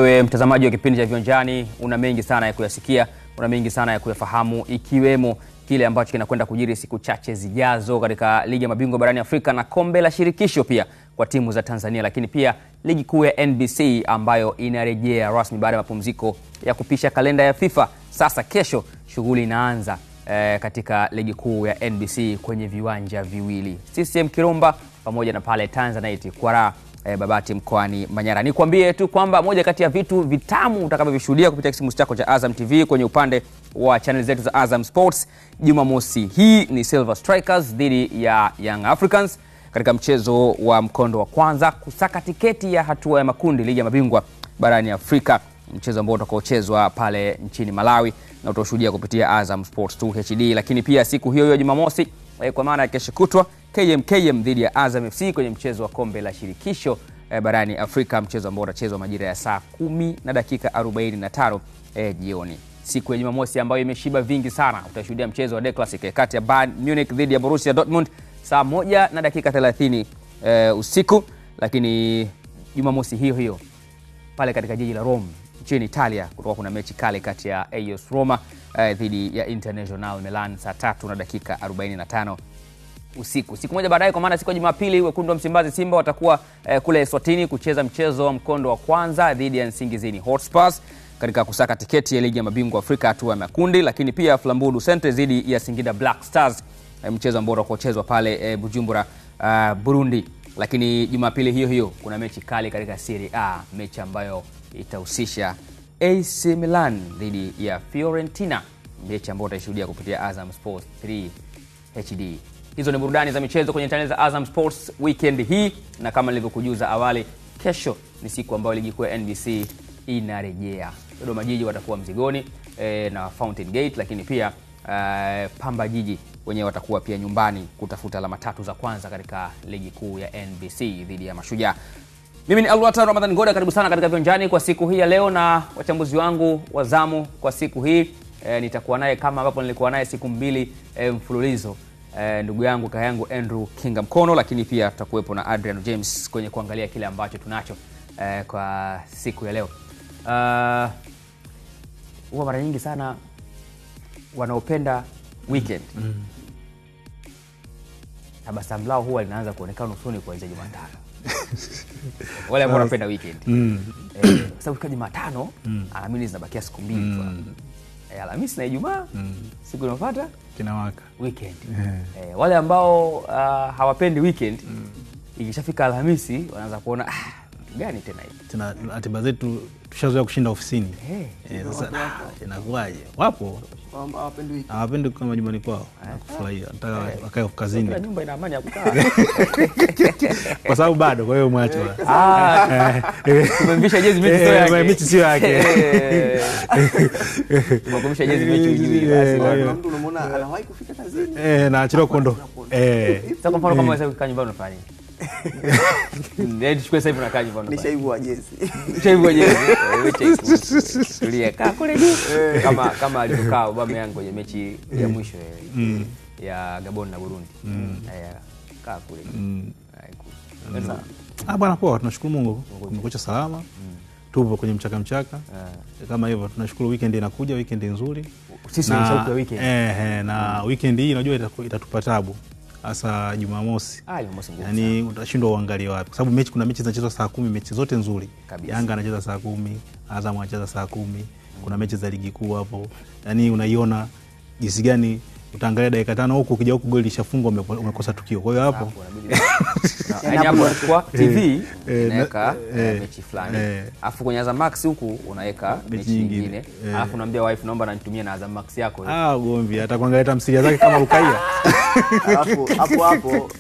Wewe mtazamaji wa kipindi cha Viwanjani, una mengi sana ya kuyasikia, una mengi sana ya kuyafahamu, ikiwemo kile ambacho kinakwenda kujiri siku chache zijazo katika ligi ya mabingwa barani Afrika na kombe la shirikisho pia kwa timu za Tanzania, lakini pia ligi kuu ya NBC ambayo inarejea rasmi baada ya mapumziko ya kupisha kalenda ya FIFA. Sasa kesho shughuli inaanza katika ligi kuu ya NBC kwenye viwanja viwili, CCM Kirumba pamoja na pale Tanzanite Kwara Babati mkoani Manyara. Nikwambie tu kwamba moja kati ya vitu vitamu utakavyovishuhudia kupitia kisimbuzi chako cha Azam TV kwenye upande wa channel zetu za Azam Sports Jumamosi hii ni Silver Strikers dhidi ya Young Africans katika mchezo wa mkondo wa kwanza kusaka tiketi ya hatua ya makundi ligi ya mabingwa barani Afrika, mchezo ambao utakaochezwa pale nchini Malawi na utashuhudia kupitia Azam Sports 2 HD. Lakini pia siku hiyo ya Jumamosi kwa maana ya kesho kutwa KMKM dhidi ya Azam FC kwenye mchezo wa kombe la shirikisho barani Afrika, mchezo ambao utachezwa majira ya saa 10:45 jioni. Siku ya Jumamosi ambayo imeshiba vingi sana, utashuhudia mchezo wa The Classic kati ya Bayern Munich dhidi ya Borussia Dortmund saa 1:30 usiku. Lakini Jumamosi hiyo hiyo pale katika jiji la Rome nchini Italia kutakuwa kuna mechi kali kati ya AS Roma dhidi ya Internazionale Milan saa 3:45 usiku. Siku moja baadaye kwa maana siku ya Jumapili wekundu wa Msimbazi Simba watakuwa kule Eswatini kucheza mchezo wa mkondo wa kwanza dhidi ya Nsingizini Hotspurs katika kusaka tiketi ya ligi ya mabingwa Afrika hatua ya makundi. Lakini pia Flambeau Center dhidi ya Singida Black Stars, mchezo ambao utakochezwa pale Bujumbura Burundi. Lakini Jumapili hiyo hiyo kuna mechi kali katika Serie A, mechi ambayo itahusisha AC Milan dhidi ya Fiorentina, mechi ambayo utashuhudia kupitia Azam Sports 3 HD. Hizo ni burudani za michezo kwenye channel za Azam Sports weekend hii, na kama nilivyokujuza awali, kesho ni siku ambayo ligi kuu ya NBC inarejea. Dodoma Jiji watakuwa mzigoni na Fountain Gate, lakini pia Pamba Jiji wenyewe watakuwa pia nyumbani kutafuta alama 3 za kwanza katika ligi kuu ya NBC dhidi ya Mashujaa. Mimi ni Alwatan Ramadhan Ngoda, karibu sana katika Viwanjani kwa siku hii ya leo, na wachambuzi wangu wa zamu kwa siku hii nitakuwa naye kama ambapo nilikuwa naye siku 2 mfululizo, ndugu yangu kaka yangu Andrew Kinga Mkono, lakini pia tutakuwepo na Adrian James kwenye kuangalia kile ambacho tunacho kwa siku ya leo. Huwa mara nyingi sana wanaopenda weekend tabasamu lao huwa linaanza kuonekana usoni kuanzia Jumatano. Wale ambao wanapenda weekend. Sababu kwa Jumatano Alhamisi zinabakia siku 2 tu. Alhamisi na Ijumaa siku inayofuata kinawaka weekend. Wale ambao hawapendi weekend ikishafika Alhamisi wanaanza kuona gani tena hii. Tuna ratiba zetu tushazoea kushinda ofisini. Sasa inakuwaje? Wapo hawapendi kama nyumbani kwao kufurahia, nataka wakae kazini. Kuna nyumba ina amani ya kukaa. Kwa sababu bado, kwa hiyo mwache bwana. Tumemvisha jezi mechi sio yake. Mechi sio yake. Tumemvisha jezi mechi ujui basi. Kuna mtu unamwona anawahi kufika kazini na achiliwa kuondoka. Sasa kwa mfano kama wewe ukaa nyumbani unafanya ndio chukua sasa hivi unakaa nyumbani. Nishaibua jezi. Nishaibua jezi. Tulia kaa kule juu. Kama alivyokaa Aubameyang kwenye mechi ya mwisho ya Gabon na Burundi. Kaa kule. Bwana poa, tunashukuru Mungu. Tumekucha salama. Tupo kwenye mchaka. Kama hivyo tunashukuru, weekend inakuja, weekend nzuri. Sisi ni shauku ya weekend. Na weekend hii unajua itatupa tabu. Hasa Jumamosi. Jumamosi. Yaani utashindwa uangalie wapi. Kwa sababu kuna mechi zinachezwa saa 10, mechi zote nzuri. Yanga anacheza saa 10, Azam anacheza saa 10. Kuna mechi za ligi kuu hapo. Yaani unaiona jinsi gani utaangalia dakika 5 huko, ukija huko goli lishafungwa umekosa tukio. Kwa hiyo hapo hapo kwa TV unaweka mechi fulani. Alafu kwenye Azam Max huku unaweka mechi nyingine. Alafu unaambia wife naomba nitumie na Azam Max yako. Ugomvi atakuangalia tamthilia zake kama Rukaia. Alafu hapo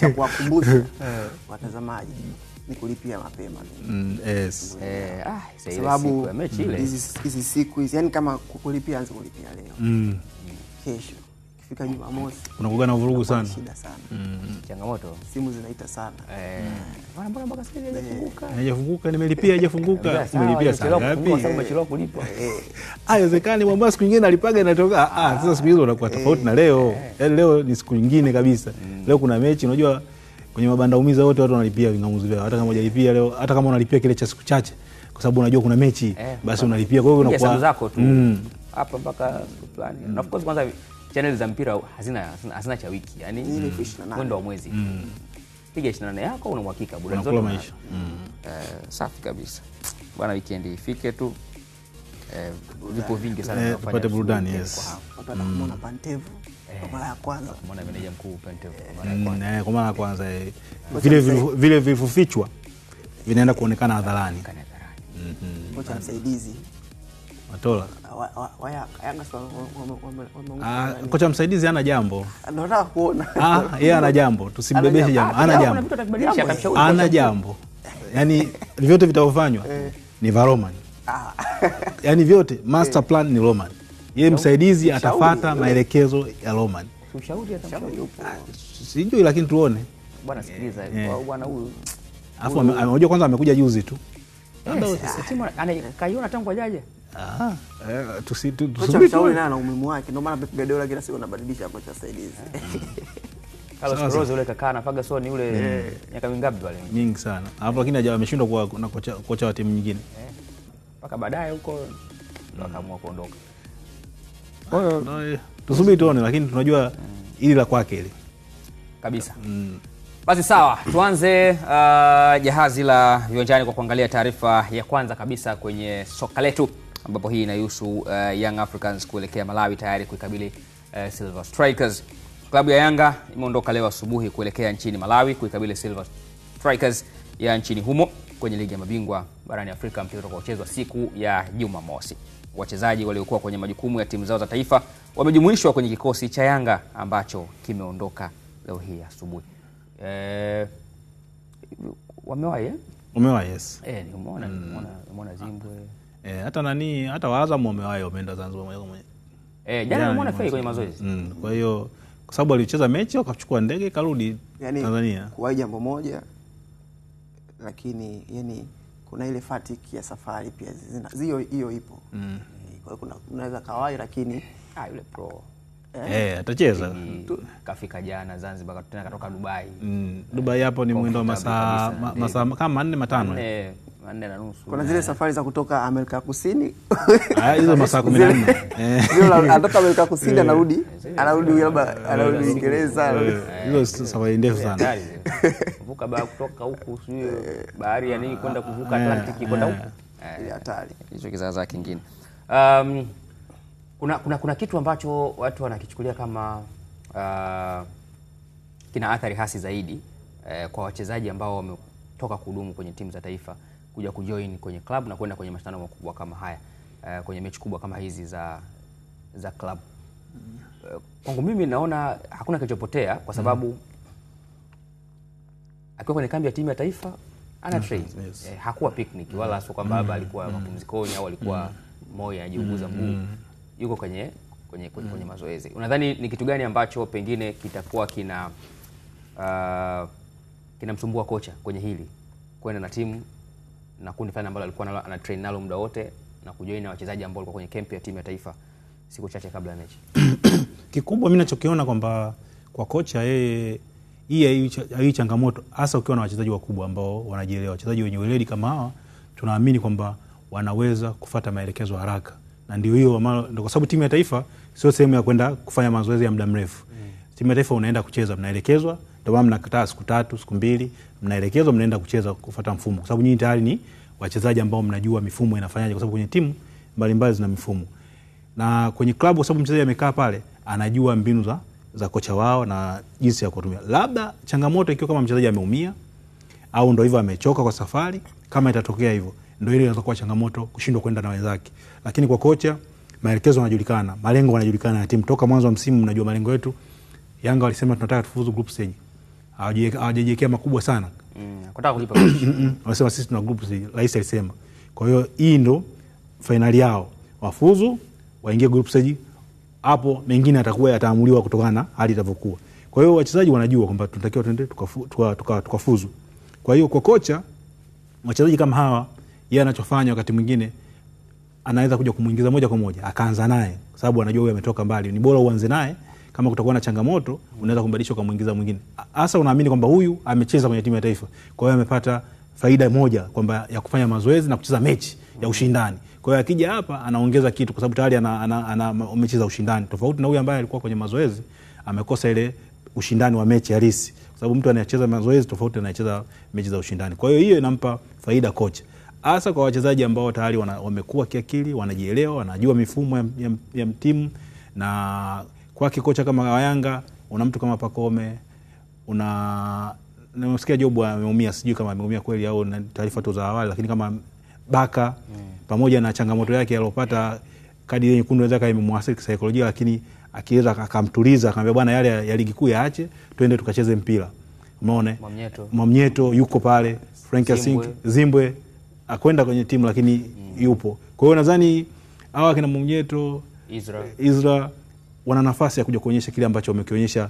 cha kuwakumbusha watazamaji ni kulipia mapema. Yes. Sababu mechi ile hizi siku hizi, yani kama kulipia anza kulipia leo. Kesho ikifika Jumamosi unakuwa na vurugu sana. Shida sana. Changamoto. Simu zinaita sana. Mbona mpaka sasa haijafunguka? Haijafunguka, nimelipia haijafunguka. Umelipia sana ngapi? Kwa sababu umechelewa kulipa. Haiwezekani mwambie siku nyingine alipaga inatoka. Sasa siku hizo unakuwa tofauti na leo. Yaani leo ni siku nyingine kabisa. Leo kuna mechi, unajua kwenye mabanda umiza wote watu wanalipia vingamuzi vyao, hata kama hujalipia leo, hata kama unalipia kile cha siku chache kwa sababu unajua kuna mechi basi unalipia. Kwa hiyo unakuwa hesabu zako tu hapa mpaka fulani. Na of course kwanza channel za mpira hazina cha wiki, yani mwendo wa mwezi. Piga 28 yako una uhakika burudani zote maisha. Safi kabisa bwana, weekend ifike tu. Vipo vingi sana tupate burudani. Watu wanaona Pantev kwa mara ya kwanza, umeona meneja mkuu Pantev kwa mara ya kwanza. Vile vifufichwa vinaenda kuonekana hadharani. Kocha msaidizi Matola Yanga kocha msaidizi hana jambo. Anataka kuona yeye ana jambo, tusimbebeshe jambo. Ana jambo. Yaani vyote vitavofanywa ni va Roman. Yaani vyote master plan ni Roman. Yeye msaidizi atafuata maelekezo ya Roman. Ushauri atamshauri yupo. Sijui lakini tuone. Bwana sikiliza, bwana huyu. Alafu unajua kwanza amekuja juzi tu. Timu anakaiona tangu ajaje? Tusubiri na umuhimu wake. Ndio maana Pep Guardiola kila siku anabadilisha kocha msaidizi. Carlos Rose yule kakaa na Ferguson yule miaka mingapi wale? Mingi sana. Hapo lakini hajawa ameshindwa kuwa na kocha wa timu nyingine. Mpaka baadaye huko wakaamua kuondoka. Kwa hiyo tusubiri tuone, lakini tunajua ili la kwake ile kabisa. Basi sawa, tuanze jahazi la viwanjani kwa kuangalia taarifa ya kwanza kabisa kwenye soka letu, ambapo hii inahusu Young Africans kuelekea Malawi tayari kuikabili Silver Strikers. Klabu ya Yanga imeondoka leo asubuhi kuelekea nchini Malawi kuikabili Silver Strikers ya nchini humo kwenye ligi ya mabingwa barani Afrika, mpira utakaochezwa siku ya Jumamosi. Wachezaji waliokuwa kwenye majukumu ya timu zao za taifa wamejumuishwa kwenye kikosi cha Yanga ambacho kimeondoka leo hii asubuhi. Wamewahi Umewahi? Yes. Nimeona Zimbwe. Hata Waazam wamewahi, wameenda Zanzibar moja kwa moja. Jana nimeona Fei kwenye mazoezi. Kwa hiyo kwa sababu alicheza mechi wakachukua ndege karudi Tanzania. Kwa jambo moja, lakini yani kuna ile fatigue ya safari pia hiyo ipo. Kwa hiyo unaweza kawai, lakini yule pro atacheza. Kafika jana Zanzibar tena katoka Dubai. Dubai hapo ni mwendo wa masaa kama 4-5. 4.5. Kuna zile safari za kutoka Amerika Kusini. Hizo masaa 14. Zile anatoka Amerika Kusini anarudi Uingereza. Hizo safari ndefu sana. Kuvuka bahari kutoka huku sio bahari ya nini kwenda kuvuka Atlantic kwenda huku. Ni hatari. Hizo kizaza kingine. Kuna kitu ambacho watu wanakichukulia kama kina athari hasi zaidi kwa wachezaji ambao wametoka kudumu kwenye timu za taifa kuja kujoin kwenye club na kwenda kwenye mashindano makubwa kama haya, kwenye mechi kubwa kama hizi za club. Kwangu mimi naona hakuna kilichopotea kwa sababu akiwa kwenye kambi ya timu ya taifa ana train. Hakuwa picnic wala sio kwamba baba alikuwa mapumzikoni au alikuwa moyo anajiuguza mguu. Yuko kwenye mazoezi. Unadhani ni kitu gani ambacho pengine kitakuwa kinamsumbua kocha kwenye hili kwenda na timu na kundi fulani ambalo alikuwa ana train nalo muda wote na kujoin na wachezaji ambao walikuwa kwenye camp ya timu ya taifa siku chache kabla ya mechi? Kikubwa mimi ninachokiona kwamba kwa kocha yeye hii changamoto hasa ukiwa na wachezaji wakubwa ambao wanajielewa, wachezaji wenye weledi kama hawa, tunaamini kwamba wanaweza kufuata maelekezo haraka. Na ndio hiyo ndio kwa sababu timu ya taifa sio sehemu ya kwenda kufanya mazoezi ya muda mrefu. Timu ya taifa unaenda kucheza, mnaelekezwa, ndio maana mnakataa siku 3, siku 2, mnaelekezwa, mnaenda kucheza kufuata mfumo. Kwa sababu nyinyi tayari ni wachezaji ambao mnajua mifumo inafanyaje, kwa sababu kwenye timu mbalimbali zina mifumo. Na kwenye klabu kwa sababu mchezaji amekaa pale, anajua mbinu za kocha wao na jinsi ya kutumia. Labda changamoto ikiwa kama mchezaji ameumia au ndio hivyo amechoka kwa safari, kama itatokea hivyo, ndio ile inaweza kuwa changamoto kushindwa kwenda na wenzake. Lakini kwa kocha maelekezo yanajulikana, malengo yanajulikana ya timu toka mwanzo wa msimu. Mnajua malengo yetu. Yanga walisema tunataka tufuzu group stage. Hawajajiwekea makubwa sana. Kutaka kulipa. Wanasema sisi tuna group stage, rais alisema. Kwa hiyo hii ndo finali yao. Wafuzu, waingie group stage. Hapo mengine atakuwa yataamuliwa kutokana na hali itavyokuwa. Kwa hiyo wachezaji wanajua kwamba tunatakiwa twende tukafuzu. Kwa hiyo kwa kocha wachezaji kama hawa, yeye anachofanya wakati mwingine anaweza kuja kumuingiza moja kwa moja akaanza naye, kwa sababu anajua huyu ametoka mbali. Ni bora uanze naye kama kutakuwa na changamoto unaweza kumbadilisha kwa muingiza mwingine. Hasa unaamini kwamba huyu amecheza kwenye timu ya taifa, kwa hiyo amepata faida moja kwamba ya kufanya mazoezi na kucheza mechi ya ushindani. Kwa hiyo akija hapa anaongeza kitu kwa sababu tayari ana mechi za ushindani, tofauti na huyu ambaye alikuwa kwenye mazoezi amekosa ile ushindani wa mechi halisi, kwa sababu mtu anayecheza mazoezi tofauti na anayecheza mechi za ushindani. Kwa hiyo inampa faida kocha, hasa kwa wachezaji ambao tayari wamekuwa kiakili, wanajielewa, wanajua mifumo ya timu. Na kwa kocha kama Yanga una mtu kama Pacome, nimesikia Jobu ameumia, sijui kama ameumia kweli au na taarifa tu za awali, lakini kama Baka pamoja na changamoto yake aliyopata kadi nyekundu inaweza kama imemwathiri kisaikolojia, lakini akiweza akamtuliza akamwambia bwana, yale ya ligi kuu yaache, twende tukacheze mpira. Umeona Mwamnyeto yuko pale, Frank Zimbwe akwenda kwenye timu lakini yupo. Kwa hiyo nadhani hawa kina Mwamnyeto, Isra wana nafasi ya kuja kuonyesha kile ambacho wamekionyesha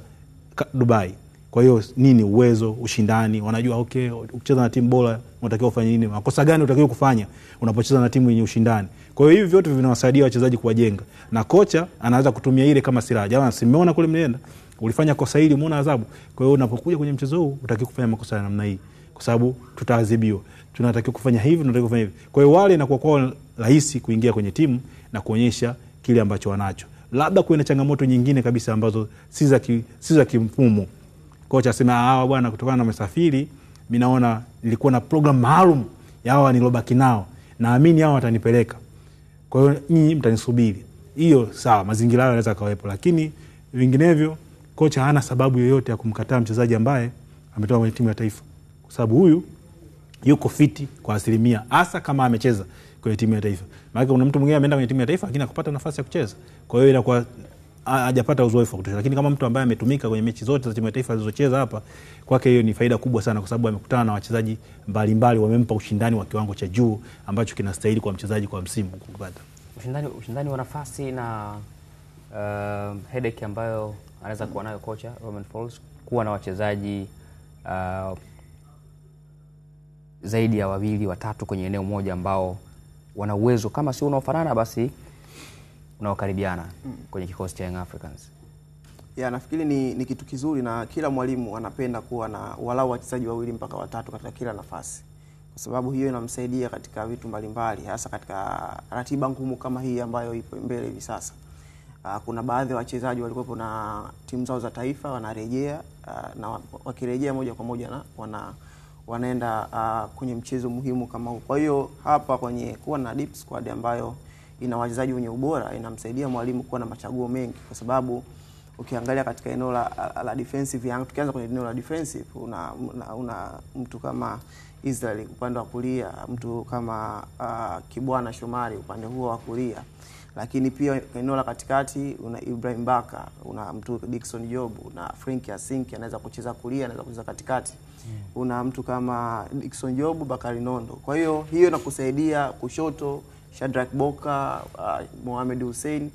Dubai. Kwa hiyo nini uwezo, ushindani, wanajua okay, ukicheza na timu bora unatakiwa ufanye nini, makosa gani unatakiwa kufanya unapocheza na timu yenye ushindani. Kwa hiyo hivi vyote vinawasaidia wachezaji kuwajenga, na kocha anaweza kutumia ile kama silaha. Jamaa simeona kule mnaenda, ulifanya kosa hili, umeona adhabu. Kwa hiyo unapokuja kwenye mchezo huu utakiwa kufanya makosa ya namna hii, kwa sababu tutaadhibiwa. Tunatakiwa kufanya hivi, tunatakiwa kufanya hivi. Kwa hiyo wale inakuwa kwa rahisi kuingia kwenye timu na kuonyesha kile ambacho wanacho. Labda kuna changamoto nyingine kabisa ambazo si za kimfumo. Kocha asema hawa bwana, kutokana na msafiri mimi naona nilikuwa na program maalum ya hawa nilobaki nao, naamini hawa watanipeleka, kwa hiyo nyinyi mtanisubiri. Hiyo sawa, mazingira hayo yanaweza kawepo, lakini vinginevyo kocha hana sababu yoyote ya kumkataa mchezaji ambaye ametoka kwenye timu ya taifa, kwa sababu huyu yuko fiti kwa asilimia, hasa kama amecheza kwenye timu ya taifa. Maana kuna mtu mwingine ameenda kwenye timu ya taifa lakini akapata nafasi ya kucheza, kwa hiyo inakuwa hajapata uzoefu wa kutosha. Lakini kama mtu ambaye ametumika kwenye mechi zote za timu ya taifa zilizocheza hapa, kwake hiyo ni faida kubwa sana, kwa sababu amekutana na wachezaji mbalimbali, wamempa ushindani wa kiwango cha juu ambacho kinastahili kwa mchezaji kwa msimu kupata. Ushindani wa nafasi na headache ambayo anaweza kuwa nayo kocha Romain Folz, kuwa na wachezaji zaidi ya 2 3 kwenye eneo moja ambao wana uwezo kama sio unaofanana basi unaokaribiana kwenye kikosi cha Young Africans. Nafikiri ni kitu kizuri, na kila mwalimu anapenda kuwa na walau wachezaji 2 mpaka 3 katika kila nafasi, kwa sababu hiyo inamsaidia katika vitu mbalimbali, hasa katika ratiba ngumu kama hii ambayo ipo mbele hivi sasa. Kuna baadhi ya wachezaji walikuwa na timu zao za taifa wanarejea, na wakirejea moja kwa moja na wanaenda kwenye mchezo muhimu kama huu. Kwa hiyo hapa kwenye kuwa na deep squad ambayo ina wachezaji wenye ubora inamsaidia mwalimu kuwa na machaguo mengi, kwa sababu ukiangalia katika eneo la defensive yangu, tukianza kwenye eneo la defensive una mtu kama Israel upande wa kulia, mtu kama Kibwana Shomari upande huo wa kulia, lakini pia eneo la katikati una Ibrahim Baka, una mtu Dickson Job, una Frank Yasinki anaweza kucheza kulia, anaweza kucheza katikati. Una mtu kama Dickson Job, Bakari Nondo. Kwa hiyo inakusaidia kushoto Shadrack Boka, Mohamed Hussein.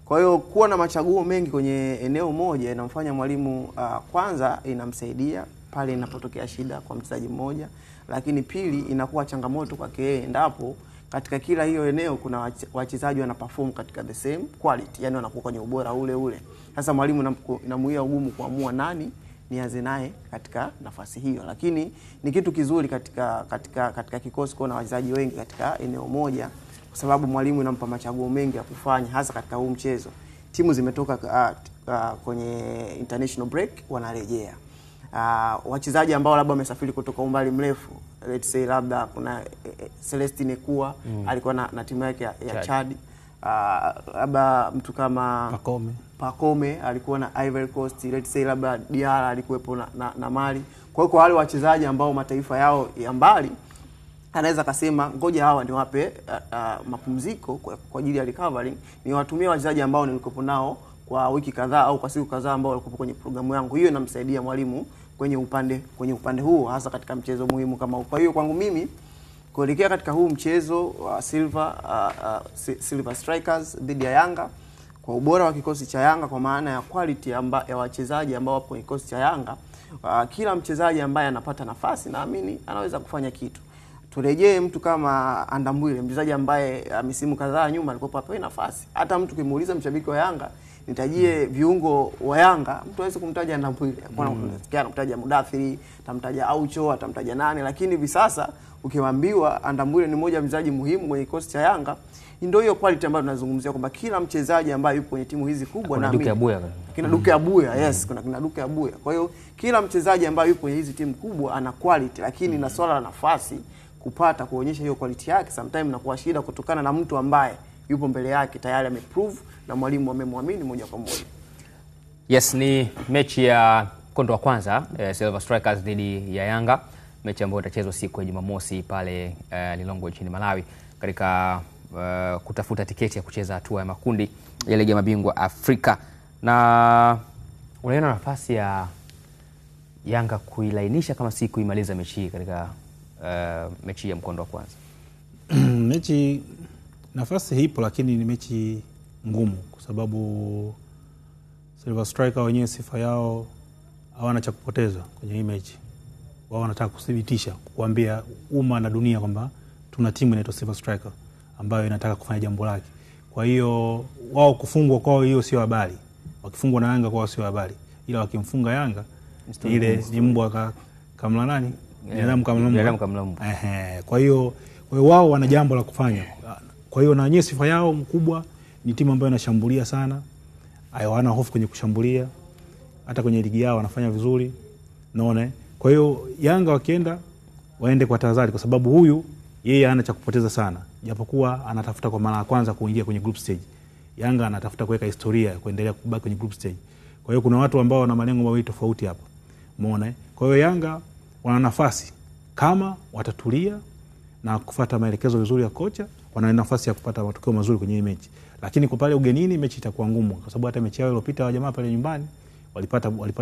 Kwa hiyo kuwa na machaguo mengi kwenye eneo moja inamfanya mwalimu kwanza inamsaidia pale inapotokea shida kwa mchezaji mmoja, lakini pili inakuwa changamoto kwake yeye endapo katika kila hiyo eneo kuna wachezaji wana perform katika the same quality, yani wanakuwa kwenye ubora ule ule. Sasa mwalimu inamuia ugumu kuamua nani nianze naye katika nafasi hiyo, lakini ni kitu kizuri katika kikosi kuna wachezaji wengi katika eneo moja, kwa sababu mwalimu inampa machaguo mengi ya kufanya, hasa katika huu mchezo. Timu zimetoka kwenye international break wanarejea. Wachezaji ambao labda wamesafiri kutoka umbali mrefu, let's say labda kuna Celestine Ekua alikuwa na timu yake ya Chad, labda mtu kama Pacome alikuwa na Ivory Coast, let's say labda Diarra alikuwepo na Mali. Kwa hiyo kwa wale wachezaji ambao mataifa yao ya mbali, anaweza kasema ngoja hawa niwape mapumziko kwa ajili ya recovering, ni watumie wachezaji ambao nilikopo nao kwa wiki kadhaa au kwa siku kadhaa ambao walikuwa kwenye programu yangu. Hiyo inamsaidia mwalimu kwenye upande huo, hasa katika mchezo muhimu kama huu. Kwa hiyo kwangu mimi kuelekea katika huu mchezo wa Silver Strikers dhidi ya Yanga, kwa ubora wa kikosi cha Yanga, kwa maana ya quality ya wachezaji ambao wapo kwenye kikosi cha Yanga, kila mchezaji ambaye anapata nafasi naamini anaweza kufanya kitu. Turejee mtu kama Andambwile, mchezaji ambaye misimu kadhaa nyuma alikuwa hapewi nafasi. Hata mtu kimuuliza mshabiki wa Yanga, nitajie viungo wa Yanga, mtu hawezi kumtaja Andambwile. Kwa nini anamtaja Mudathiri, atamtaja Aucho, atamtaja nani, lakini hivi sasa ukimwambiwa Andambwile ni mmoja mchezaji muhimu kwenye kikosi cha Yanga, ndio hiyo quality ambayo tunazungumzia kwamba kila mchezaji ambaye yupo kwenye timu hizi kubwa na Duke Abuya kina Duke Abuya, yes, kuna Duke Abuya. Kwa hiyo kila mchezaji ambaye yupo kwenye hizi timu kubwa ana quality, lakini na swala la nafasi kupata kuonyesha hiyo quality yake sometimes inakuwa shida kutokana na mtu ambaye yupo mbele yake tayari ameprove na mwalimu amemwamini moja kwa moja. Yes, ni mechi ya mkondo wa kwanza Silver Strikers dhidi ya Yanga, mechi ambayo itachezwa siku ya Jumamosi pale Lilongwe nchini Malawi katika kutafuta tiketi ya kucheza hatua ya makundi ya ligi ya mabingwa Afrika. Na unaona nafasi ya Yanga kuilainisha kama si kuimaliza mechi hii katika mechi ya mkondo wa kwanza? Mechi nafasi ipo, lakini ni mechi ngumu kwa sababu Silver Striker wenyewe sifa yao hawana cha kupoteza kwenye hii mechi. Wao wanataka kuthibitisha, kuambia umma na dunia kwamba tuna timu inaitwa Silver Striker ambayo inataka kufanya jambo lake. Kwa hiyo wao kufungwa kwao hiyo sio habari. Wakifungwa na Yanga kwao sio habari. Ila wakimfunga Yanga ile ni mbwa kamla nani? Binadamu kamla mbwa. Kwa hiyo wao wana jambo la kufanya. Kwa hiyo na wenyewe sifa yao mkubwa ni timu ambayo inashambulia sana. Hawana hofu kwenye kushambulia. Hata kwenye ligi yao wanafanya vizuri. Unaona? Kwa hiyo Yanga wakienda waende kwa tahadhari kwa sababu huyu yeye hana cha kupoteza sana. Japokuwa anatafuta kwa mara ya kwanza kuingia kwenye group stage. Yanga anatafuta kuweka historia kuendelea kubaki kwenye group stage. Kwa hiyo kuna watu ambao wana malengo mawili tofauti hapa. Umeona? Kwa hiyo Yanga wana nafasi kama watatulia na kufuata maelekezo vizuri ya kocha, wana nafasi ya kupata matokeo mazuri kwenye mechi. Lakini kwa pale ugenini mechi itakuwa ngumu kwa sababu hata mechi yao iliyopita wa jamaa pale nyumbani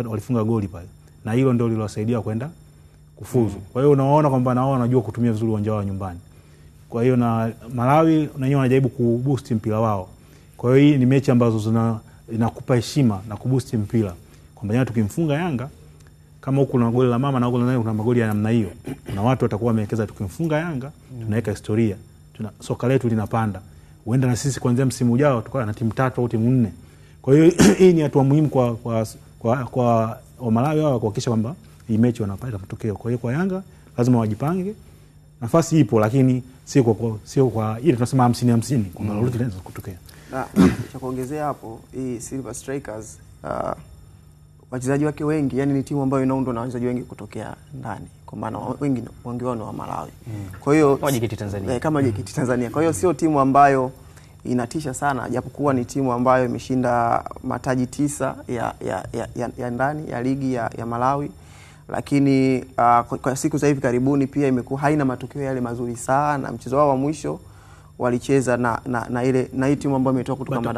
walifunga goli pale. Na hilo ndio lilowasaidia kwenda kufuzu. Kwa hiyo unaona kwamba nao wanajua kutumia vizuri uwanja wao nyumbani. Kwa hiyo na Malawi na wenyewe wanajaribu kuboost mpira wao. Kwa hiyo hii ni mechi ambazo zinakupa heshima na kuboost mpira. Kwamba jana tukimfunga Yanga kama huko na goli la mama na huko na kuna magoli ya namna hiyo. Kuna watu watakuwa wamewekeza tukimfunga Yanga, tunaweka historia. Soka letu linapanda. Huenda na sisi kuanzia msimu ujao tutakuwa na timu 3 au timu 4. Kwa hiyo hii ni hatua muhimu kwa Malawi wao kuhakikisha kwamba hii mechi wanapata matokeo. Kwa hiyo kwa Yanga lazima wajipange. Nafasi ipo lakini sio kwa ile tunasema 50-50 kwamba lolote linaweza kutokea. Na cha kuongezea hapo, hii Silver Strikers wachezaji wake wengi, yani ni timu ambayo inaundwa na wachezaji wengi kutokea ndani. Kwa maana wengi wao ni wa Malawi. Kwa hiyo kama JKT Tanzania. Kama JKT Tanzania. Kwa hiyo sio timu ambayo inatisha sana, japokuwa ni timu ambayo imeshinda mataji 9 ya ndani ya ligi ya Malawi. Lakini kwa siku za hivi karibuni pia imekuwa haina matokeo yale mazuri sana. Mchezo wao wa mwisho walicheza na hii timu ambayo imetoka kutoka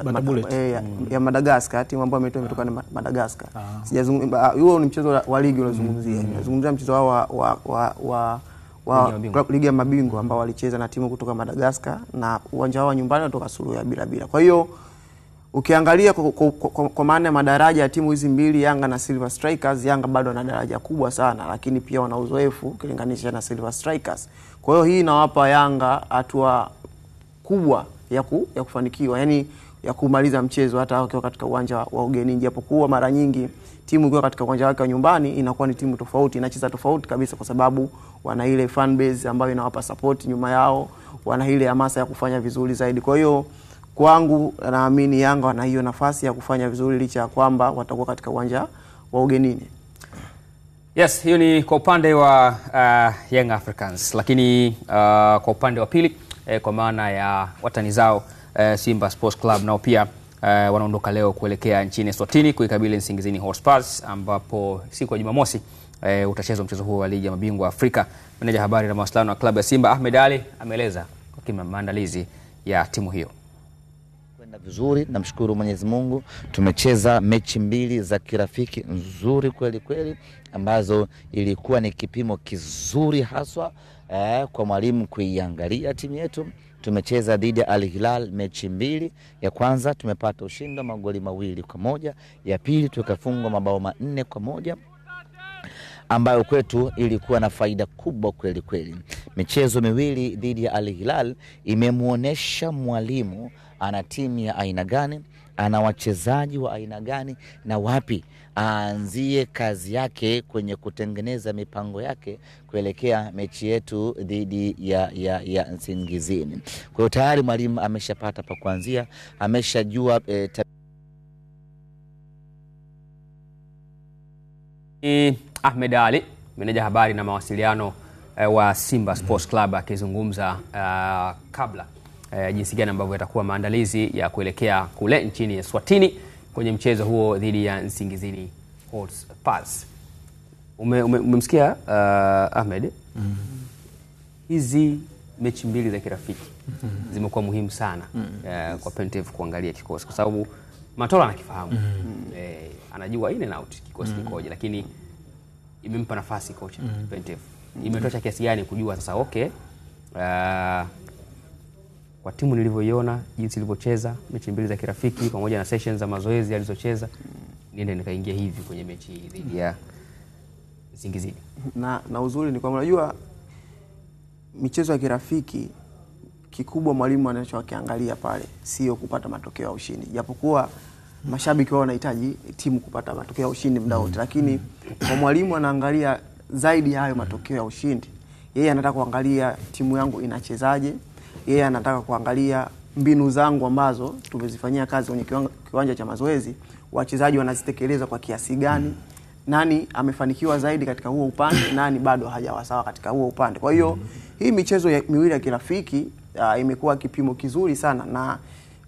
ya Madagascar, timu ambayo imetoka na Madagascar. Sijazungumza huo ni mchezo wa ligi unazungumzia. Nazungumzia mchezo wao wa ligi ya mabingwa ambao walicheza na timu kutoka Madagascar na uwanja wao nyumbani kutoka suluhu ya bila. Kwa hiyo ukiangalia kwa maana ya madaraja ya timu hizi mbili, Yanga na Silver Strikers, Yanga bado wana daraja kubwa sana, lakini pia wana uzoefu ukilinganisha na Silver Strikers. Kwa hiyo hii inawapa Yanga hatua kubwa ya kufanikiwa, yani ya kumaliza mchezo hata wakiwa katika uwanja wa ugenini. Japokuwa mara nyingi timu ikiwa katika uwanja wake wa nyumbani inakuwa ni timu tofauti, inacheza tofauti kabisa kwa sababu wana ile fan base ambayo inawapa support nyuma yao, wana ile hamasa ya kufanya vizuri zaidi. Kwa hiyo kwangu naamini Yanga wana hiyo nafasi ya kufanya vizuri licha ya kwamba watakuwa katika uwanja wa ugenini. Yes, hiyo ni kwa upande wa Young Africans, lakini kwa upande wa pili kwa maana ya watani zao Simba Sports Club nao pia wanaondoka leo kuelekea nchini Eswatini kuikabili Nsingizini Hotspurs, ambapo siku ya Jumamosi utachezwa mchezo huo wa ligi ya mabingwa Afrika. Meneja habari na mawasiliano wa klabu ya Simba Ahmed Ali ameeleza kwa kina maandalizi ya timu hiyo. Kwenda vizuri, namshukuru Mwenyezi Mungu. Tumecheza mechi 2 za kirafiki nzuri kweli kweli ambazo ilikuwa ni kipimo kizuri haswa kwa mwalimu kuiangalia timu yetu. Tumecheza dhidi ya Al Hilal mechi 2. Ya kwanza tumepata ushindi magoli 2-1, ya pili tukafungwa mabao 4-1. ambayo kwetu ilikuwa na faida kubwa kweli kweli. Michezo miwili dhidi ya Al Hilal imemuonesha mwalimu ana timu ya aina gani, ana wachezaji wa aina gani, na wapi aanzie kazi yake kwenye kutengeneza mipango yake kuelekea mechi yetu dhidi ya Nsingizini. Kwa hiyo tayari mwalimu ameshapata pa kuanzia, ameshajua Ahmed Ali, meneja habari na mawasiliano wa Simba Sports Club, akizungumza kabla jinsi gani ambavyo yatakuwa maandalizi ya kuelekea kule nchini Eswatini kwenye mchezo huo dhidi ya Nsingizini Hotspurs. Umemsikia Ahmed? Hizi mechi mbili za kirafiki zimekuwa muhimu sana kwa Pantev kuangalia kikosi, kwa sababu Matola anakifahamu. Anajua in and out kikosi kikoje, lakini imempa nafasi kocha Pantev. Imetosha kiasi gani kujua sasa kwa timu nilivyoiona jinsi ilivyocheza mechi mbili za kirafiki pamoja na sessions za mazoezi alizocheza, niende nikaingia hivi kwenye mechi dhidi ya Nsingizini. Na uzuri ni kwamba unajua michezo ya kirafiki kikubwa mwalimu anachokiangalia pale sio kupata matokeo ya ushindi, japokuwa mashabiki wao wanahitaji timu kupata matokeo ya ushindi muda wote, lakini kwa mwalimu anaangalia zaidi hayo matokeo ya ushindi. Yeye anataka kuangalia timu yangu inachezaje, yeye anataka kuangalia mbinu zangu ambazo tumezifanyia kazi kwenye kiwanja cha mazoezi, wachezaji wanazitekeleza kwa kiasi gani, nani amefanikiwa zaidi katika huo upande, nani bado hajawa sawa katika huo upande. Kwa hiyo hii michezo miwili ya kirafiki imekuwa kipimo kizuri sana, na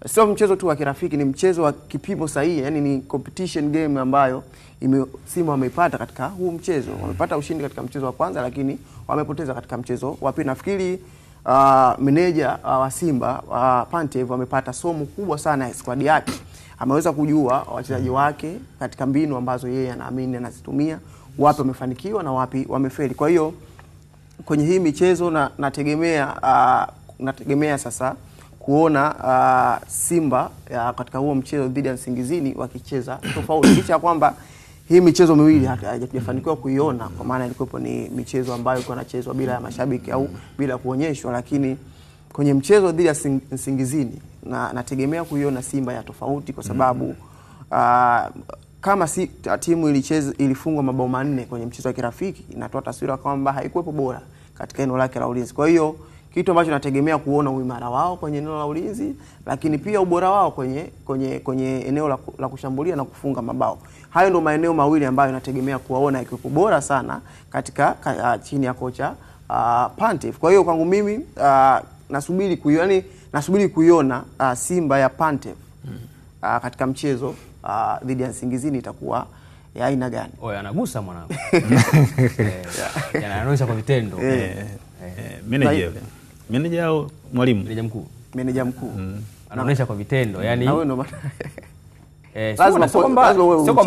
sio mchezo tu wa kirafiki, ni mchezo wa kipimo sahihi, yani ni competition game ambayo Simba wameipata katika huu mchezo. Wamepata ushindi katika mchezo wa kwanza, lakini wamepoteza katika mchezo wa pili. Nafikiri meneja wa Simba Pantev amepata somo kubwa sana ya squad yake. Ameweza kujua wachezaji wake katika mbinu ambazo yeye anaamini anazitumia, wapi wamefanikiwa na wapi wamefeli. Kwa hiyo kwenye hii michezo nategemea sasa kuona Simba katika huo mchezo dhidi ya Nsingizini wakicheza tofauti, licha kwamba hii michezo miwili hajafanikiwa kuiona, kwa maana ilikuwa ni michezo ambayo ilikuwa inachezwa bila ya mashabiki au bila kuonyeshwa, lakini kwenye mchezo dhidi ya Nsingizini nategemea kuiona Simba ya tofauti, kwa sababu kama timu ilifungwa mabao 4 kwenye mchezo wa kirafiki, inatoa taswira kwamba haikuwepo bora katika eneo lake la ulinzi. Kwa hiyo kitu ambacho nategemea kuona uimara wao kwenye eneo la ulinzi, lakini pia ubora wao kwenye eneo la kushambulia na kufunga mabao. Hayo ndio maeneo mawili ambayo nategemea kuwaona yakiwa bora sana katika chini ya kocha Pantev. Kwa hiyo kwangu mimi nasubiri kuiona Simba ya Pantev katika mchezo dhidi ya Nsingizini itakuwa ya aina gani. Anagusa mwanangu. Anaonyesha kwa vitendo. Meneja au mwalimu? Meneja mkuu. Anaonyesha kwa vitendo, yani lazima sio kwamba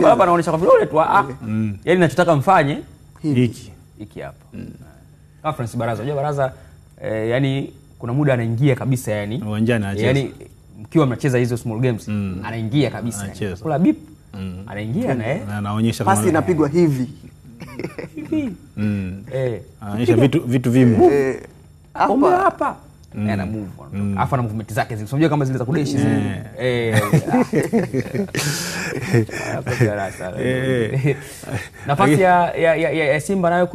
hapa anaonyesha kwa vidole tu, yani ninachotaka mfanye hiki hapa. Conference Baraza, unajua Baraza yani kuna muda anaingia kabisa, yani uwanjani anacheza, yani mkiwa mnacheza hizo small games anaingia kabisa, kula bip anaingia na anaonyesha pasi inapigwa hivi anaonyesha vitu vimo hapa ana move afa na movement zake zile, unajua kama zile za kudeshi nafasi ya Simba nayo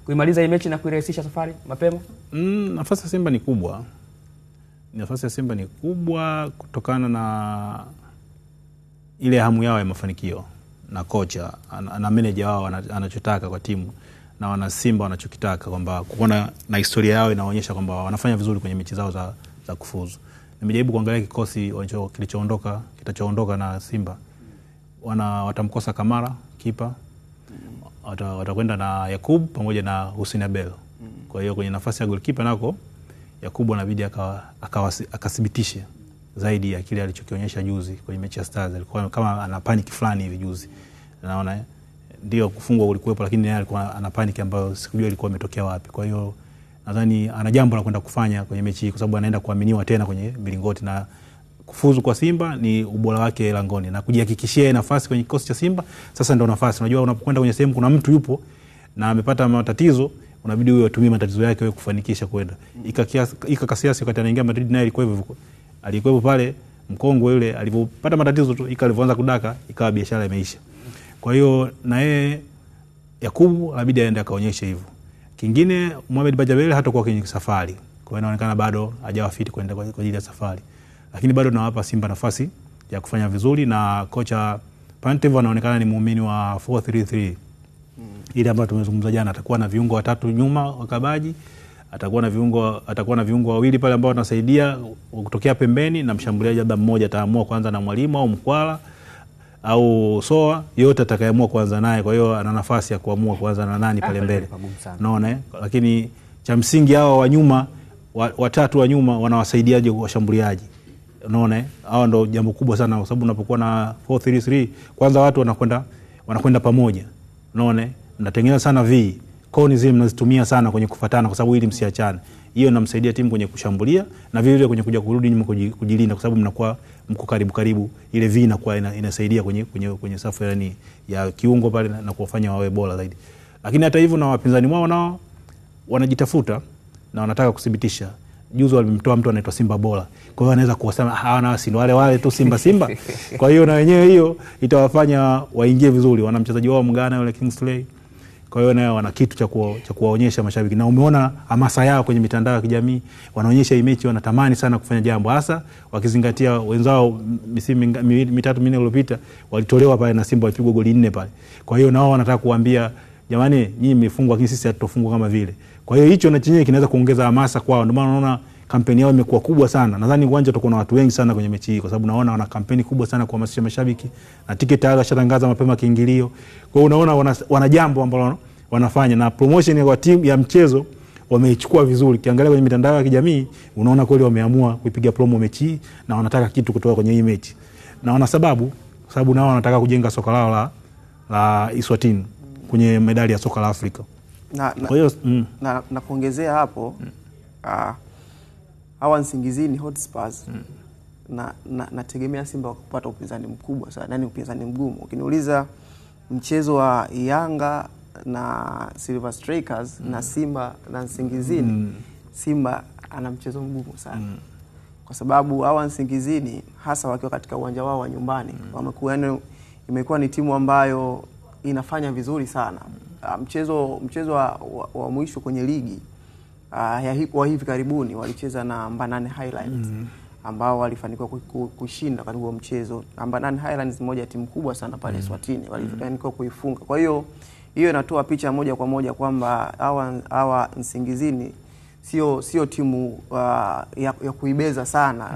kuimaliza hii mechi na kuirahisisha safari mapema. Nafasi ya Simba ni kubwa. Nafasi ya Simba ni kubwa kutokana na ile hamu yao ya mafanikio, na kocha na manager wao anachotaka kwa timu, na wana Simba wanachokitaka, kwamba kuona na historia yao inaonyesha kwamba wanafanya vizuri kwenye mechi zao za kufuzu. Nimejaribu kuangalia kikosi kitachoondoka na Simba. Watamkosa Kamara kipa, watakwenda na Yakub pamoja na Hussein Abel. Kwa hiyo kwenye nafasi ya goalkeeper nako Yakub anabidi akathibitishe zaidi ya kile alichokionyesha juzi kwenye mechi ya Stars. Alikuwa kama ana panic fulani hivi juzi, naona ndio kufungwa ulikuwepo, lakini yeye alikuwa ana panic ambayo sikujua ilikuwa imetokea wapi. Kwa hiyo nadhani ana jambo la kwenda kufanya kwenye mechi hii, kwa sababu anaenda kuaminiwa tena kwenye bilingoti, na kufuzu kwa Simba ni ubora wake langoni na kujihakikishia nafasi kwenye kikosi cha Simba. Sasa ndio nafasi, unajua unapokwenda kwenye sehemu kuna mtu yupo na amepata matatizo, unabidi wewe utumie matatizo yake wewe kufanikisha kwenda. Casillas wakati anaingia Madrid naye alikuwa pale mkongwe yule, alipopata matatizo tu alivyoanza kudaka ikawa biashara imeisha. Kwa hiyo na yeye Yakubu inabidi aende akaonyeshe hivyo. Kingine Mohamed Bajabel hatakuwa kwenye safari. Kwa hiyo inaonekana bado hajawa fit kwenda kwa ajili ya safari. Lakini bado nawapa Simba nafasi ya kufanya vizuri, na kocha Pantev anaonekana ni muumini wa 4-3-3. Ile ambayo tumezungumza jana, atakuwa na viungo watatu nyuma wakabaji, atakuwa na viungo wawili pale ambao wanasaidia kutokea pembeni, na mshambuliaji labda mmoja ataamua kwanza na Mwalimu au Mkwala au Soa, yote atakayeamua kuanza naye. Kwa hiyo ana nafasi ya kuamua kuanza na nani pale mbele. Unaona? Lakini cha msingi hao wa nyuma watatu wa nyuma wanawasaidiaje washambuliaji? Unaona? Hao ndio jambo kubwa sana, kwa sababu unapokuwa na 4-3-3 kwanza watu wanakwenda pamoja. Unaona? Mnatengeneza sana koni zile mnazitumia sana kwenye kufuatana, kwa sababu ili msiachane. Hiyo inamsaidia timu kwenye kushambulia na vile vile kwenye kuja kurudi nyuma kujilinda, kwa sababu mnakuwa mko karibu. Ile inakuwa inasaidia kwenye safu ya kiungo pale na kuwafanya wawe bora zaidi. Lakini hata hivyo na wapinzani wao nao wanajitafuta na wanataka kudhibitisha. Juzi walimtoa mtu anaitwa Simba Bora. Kwa hiyo anaweza kusema hawana si wale tu Simba. Kwa hiyo na wenyewe hiyo itawafanya waingie vizuri. Wana mchezaji wao Mgana yule Kingsley. Kwa hiyo nao wana kitu cha kuwaonyesha mashabiki, na umeona hamasa yao kwenye mitandao ya kijamii, wanaonyesha hii mechi wanatamani sana kufanya jambo, hasa wakizingatia wenzao misimu mitatu minne iliyopita walitolewa pale na Simba walipigwa goli 4 pale. Kwa hiyo nao wanataka kuambia jamani, nyinyi mmefungwa lakini sisi hatutofungwa kama vile. Kwa hiyo hicho na chenyewe kinaweza kuongeza hamasa kwao. Ndio maana unaona kampeni yao imekuwa kubwa sana. Nadhani uwanja utakuwa na watu wengi sana kwenye mechi hii, kwa sababu naona wana kampeni kubwa sana kuhamasisha mashabiki, na tiketi tayari washatangaza mapema kiingilio. Kwa hiyo unaona wana jambo ambalo wanafanya, na promotion ya timu ya mchezo wameichukua vizuri. Kiangalia kwenye mitandao ya kijamii unaona kweli wameamua kuipiga promo mechi hii, na wanataka kitu kutoka kwenye hii mechi. Na wana sababu nao wanataka kujenga soka lao la Eswatini kwenye medali ya soka la Afrika. Kwa hiyo na kuongezea hapo hawa Nsingizini Hotspurs nategemea Simba kupata upinzani mkubwa sana, yani upinzani mgumu. Ukiniuliza mchezo wa Yanga na Silver Strikers na Simba na Nsingizini, Simba ana mchezo mgumu sana. Kwa sababu hawa Nsingizini hasa wakiwa katika uwanja wao wa nyumbani, imekuwa ni timu ambayo inafanya vizuri sana. Mchezo wa mwisho kwenye ligi wa hivi karibuni walicheza na Mbanane Highlands, ambao walifanikiwa kushinda karibu mchezo. Mbanane Highlands ni moja ya timu kubwa sana pale Eswatini, walifanikiwa kuifunga. Kwa hiyo inatoa picha moja kwa moja kwamba hawa Nsingizini sio timu ya kuibeza sana,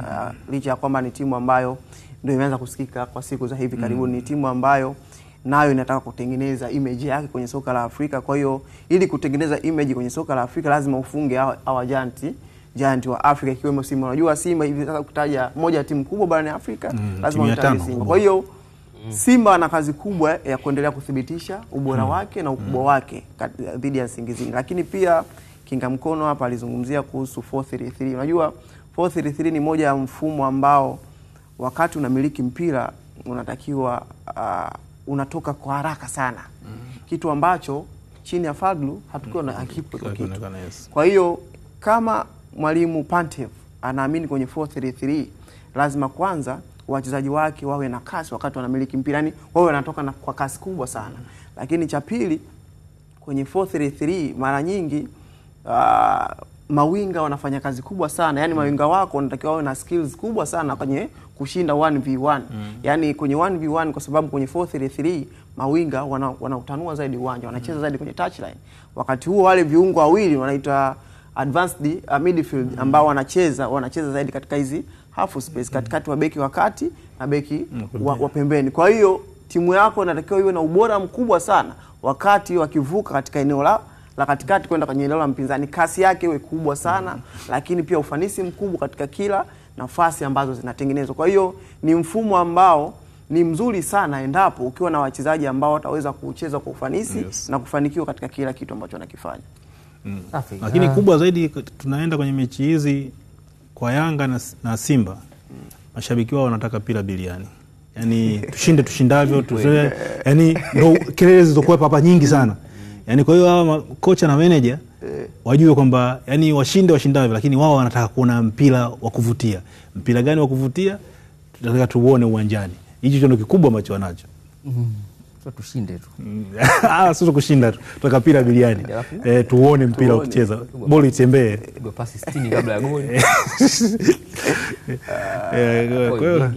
licha ya kwamba ni timu ambayo ndio imeanza kusikika kwa siku za hivi karibuni. Ni timu ambayo nayo inataka kutengeneza image yake kwenye soka la Afrika. Kwa hiyo ili kutengeneza image kwenye soka la Afrika lazima ufunge hawa giant wa Afrika, ikiwemo Simba. Unajua Simba hivi sasa kutaja moja ya timu kubwa barani Afrika, lazima utaje Simba. Kwa hiyo Simba ana kazi kubwa ya kuendelea kudhibitisha ubora wake na ukubwa wake dhidi ya Nsingizini. Lakini pia Kinga Mkono hapa alizungumzia kuhusu 4-3-3. Unajua 4-3-3 ni moja ya mfumo ambao wakati unamiliki mpira unatakiwa unatoka kwa haraka sana. Kitu ambacho chini ya Fadlu hatukuwa na hakipo kitu. Kwa hiyo kama mwalimu Pantev anaamini kwenye 4-3-3, lazima kwanza wachezaji wake wawe na kasi wakati wanamiliki mpira, yani wawe wanatoka kwa kasi kubwa sana. Lakini cha pili, kwenye 4-3-3 mara nyingi mawinga wanafanya kazi kubwa sana. Yani mawinga wako wanatakiwa wawe na skills kubwa sana kwenye kushinda 1v1. Yani kwenye 1v1, kwa sababu kwenye 4-3-3 mawinga wanautanua zaidi uwanja, wanacheza zaidi kwenye touchline. Wakati huo wale viungo wawili wanaitwa advanced midfield ambao wanacheza zaidi katika hizi half space, katikati wa beki wa kati na beki wa pembeni. Kwa hiyo timu yako inatakiwa iwe na ubora mkubwa sana wakati wakivuka katika eneo la katikati kwenda kwenye eneo la mpinzani. Kasi yake iwe kubwa sana, lakini pia ufanisi mkubwa katika kila nafasi ambazo zinatengenezwa. Kwa hiyo ni mfumo ambao ni mzuri sana endapo ukiwa na wachezaji ambao wataweza kucheza kwa ufanisi na kufanikiwa katika kila kitu ambacho wanakifanya. Lakini kubwa zaidi tunaenda kwenye mechi hizi kwa Yanga na Simba, mashabiki wao wanataka pila biliani. Yani tushindavyo yani ndio kelele zilizokuwa hapa nyingi sana. Yani kwa hiyo hawa kocha na manager wajue kwamba yani washindavyo, lakini wao wanataka kuona mpira wa kuvutia. Mpira gani wa kuvutia? Tunataka tuone uwanjani. Hicho ndio kikubwa ambacho wanacho. Sio tushinde tu. Sio kushinda tu. Tunataka mpira biliani. Tuone mpira ukicheza. Boli itembee. Pigwa pasi 60 kabla ya goli. Kwa hiyo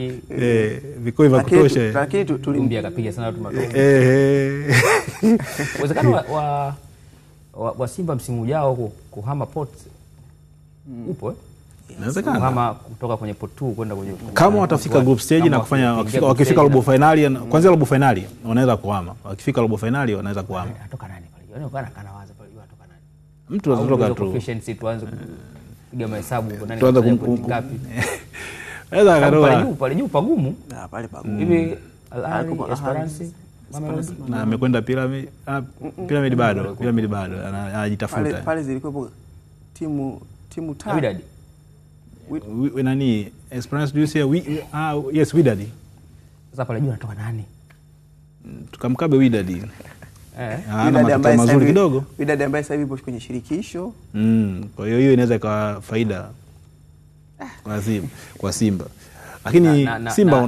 vikoi vya kutosha. Lakini tulimbia akapiga sana watu madogo. Uwezekano wa Simba msimu ujao kuhama pot upo inawezekana kama kutoka kwenye pot 2 kwenda kwenye, kama watafika group stage na kufanya wakifika robo finali, kwanza robo finali wanaweza kuhama. Wakifika robo finali wanaweza kuhama. Atoka nani pale? Yaani kana waza pale atoka nani? Mtu anatoka tu. Efficiency tuanze kupiga mahesabu nani tuanze ngapi. Naweza karoa. Pale juu pagumu. Pale pagumu. Hivi Al-Ahly, Esperance na amekwenda Pyramid bado. Pyramid bado anajitafuta. Pale zilikuwa timu tatu. Nani Esperance do you say yes Wydad. Sasa pale juu anatoka nani? Tukamkabe Wydad. Ana matokeo mazuri kidogo. Wydad ambaye sasa hivi ipo kwenye shirikisho. Kwa hiyo inaweza ikawa faida kwa Simba. Lakini Simba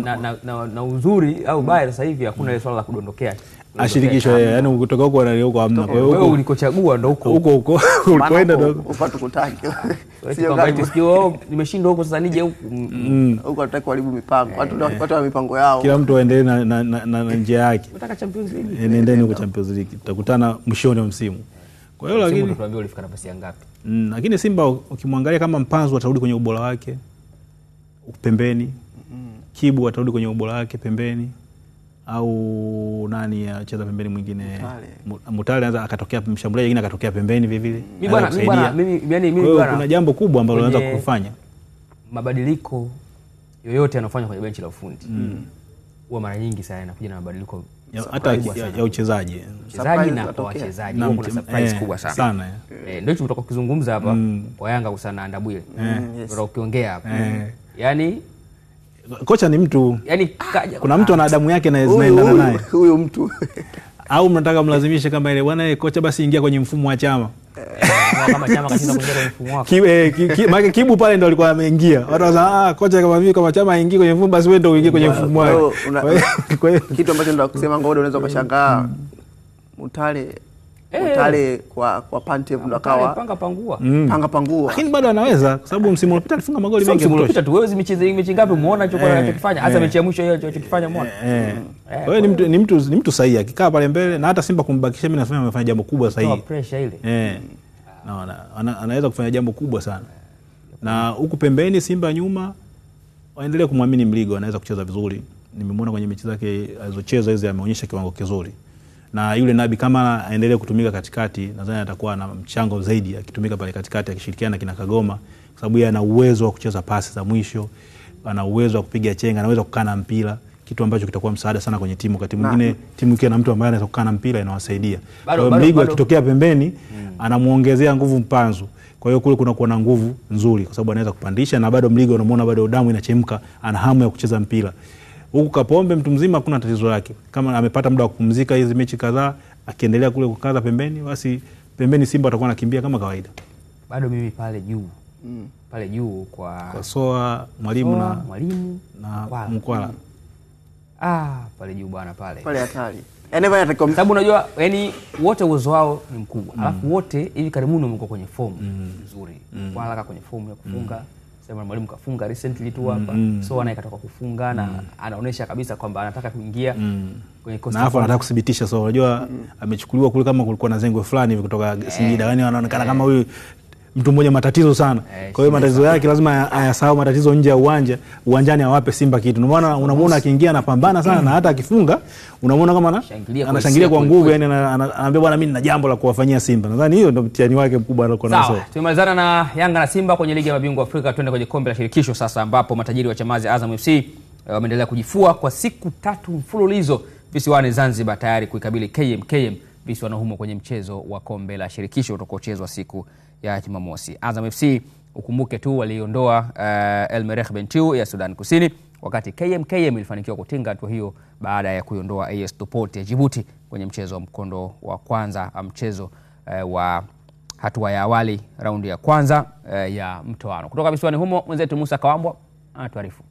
na uzuri au baya sasa hivi hakuna ile swala la kudondokea. Ashirikisho yani kutoka huko na huko hamna. Kwa hiyo wewe ulikochagua ndo huko ulikwenda ndo upate kutaki. Sio kama sikio nimeshindwa huko sasa nije huko. Huko nataka kuharibu mipango. Watu wa mipango yao. Kila mtu aendelee na njia yake. Nataka Champions League. Nendeni huko Champions League. Tutakutana mwishoni wa msimu. Kwa hiyo lakini tunaambia ulifika nafasi ya ngapi? Lakini Simba ukimwangalia kama Mpanzu atarudi kwenye ubora wake pembeni. Kibu atarudi kwenye ubora wake pembeni, au nani acheza pembeni mwingine? Mutale anaweza akatokea mshambuliaji mwingine akatokea pembeni vile vile. Mimi bwana kuna jambo kubwa ambalo anaweza kufanya. Mabadiliko yoyote yanayofanywa kwenye benchi la ufundi huwa mara nyingi sana yanakuja na mabadiliko hata ya uchezaji na kwa wachezaji. Kuna surprise kubwa sana. Ndio hicho mtoka kuzungumza hapa kwa Yanga kusana Ndabwile. Ndio ukiongea hapa. Yaani kocha ni mtu, yani kuna mtu ana damu yake na zinaendana naye huyo mtu. Au mnataka mlazimishe kama ile bwana kocha basi ingia kwenye mfumo wa Chama. Kama Chama kashinda kuingia kwenye mfumo wake. Maana Kibu pale ndo alikuwa ameingia. Watu wasema kocha kama vipi kama Chama aingie kwenye mfumo basi wewe ndo uingie kwenye mfumo wake. Kwa hiyo kitu ambacho ndo kusema ngodo unaweza kushangaa Mutale kwa Pantev ndo akawa panga pangua. Lakini bado anaweza kwa sababu msimu uliopita alifunga magoli mengi. Msimu uliopita tu wewe mechi ngapi umeona anachokifanya? Hasa mechi ya mwisho hiyo alichokifanya muone. Kwa hiyo ni mtu sahihi akikaa pale mbele, na hata Simba kumbakisha mimi nasema amefanya jambo kubwa sahihi. Kwa pressure ile. Anaweza kufanya jambo kubwa sana. Na huku pembeni Simba nyuma waendelee kumwamini Mligo, anaweza kucheza vizuri. Nimemwona kwenye mechi zake alizocheza hizo ameonyesha kiwango kizuri. Na yule Nabi kama aendelee kutumika katikati, nadhani atakuwa na mchango zaidi akitumika pale katikati akishirikiana kina Kagoma, kwa sababu yeye ana uwezo wa kucheza pasi za mwisho, ana uwezo wa kupiga chenga, anaweza kukaa na mpira, kitu ambacho kitakuwa msaada sana kwenye timu. Wakati mwingine timu ikiwa na mtu ambaye anaweza kukaa na mpira inawasaidia. Kwa hiyo Mligo akitokea pembeni anamuongezea nguvu Mpanzu. Kwa hiyo kule kuna kuwa na nguvu nzuri kwa sababu anaweza kupandisha, na bado Mligo unamuona bado damu inachemka, ana hamu ya kucheza mpira. Huku Kapombe mtu mzima hakuna tatizo lake. Kama amepata muda wa kupumzika hizi mechi kadhaa, akiendelea kule kukaza pembeni, basi pembeni Simba atakuwa anakimbia kama kawaida. Bado mimi pale juu. Pale juu kwa Soa, Mwalimu na Mkwala. Pale juu bwana pale. Pale hatari. Sababu unajua yani wote uwezo wao ni mkubwa. Alafu wote hivi karibuni wamekuwa kwenye form nzuri. Kwa haraka kwenye form ya kufunga. Sema Mwalimu kafunga recently tu hapa. So anayekatoka kufunga na anaonesha kabisa kwamba anataka kuingia kwenye kosti. Na hapo anataka kudhibitisha. So unajua amechukuliwa kule kama kulikuwa na zengwe fulani hivi kutoka Singida. Yaani anaonekana kama huyu mtu mmoja matatizo sana. Kwa hiyo matatizo yake lazima ayasahau matatizo nje ya uwanja, uwanjani awape Simba kitu. Unamuona akiingia anapambana sana, na hata akifunga unamuona kama anashangilia kwa nguvu, yani anaambia bwana mimi nina jambo la kuwafanyia Simba. Nadhani hiyo ndio mtihani wake mkubwa alikuwa nayo. Sawa, tumemalizana na Yanga na Simba kwenye ligi ya mabingwa Afrika. Twende kwenye kombe la shirikisho sasa, ambapo matajiri wa Chamazi Azam FC wameendelea kujifua kwa siku 3 mfululizo visiwani Zanzibar, tayari kuikabili KMKM visiwani humo kwenye mchezo wa kombe la shirikisho utakaochezwa siku ya Jumamosi. Azam FC ukumbuke tu waliondoa El Merreikh Bentiu ya Sudan Kusini, wakati KMKM ilifanikiwa kutinga hatua hiyo baada ya kuiondoa AS Duport ya Djibouti kwenye mchezo wa mkondo wa kwanza, mchezo wa hatua ya awali, raundi ya kwanza ya mtoano. Kutoka visiwani humo, mwenzetu Musa Kawambwa anatuarifu.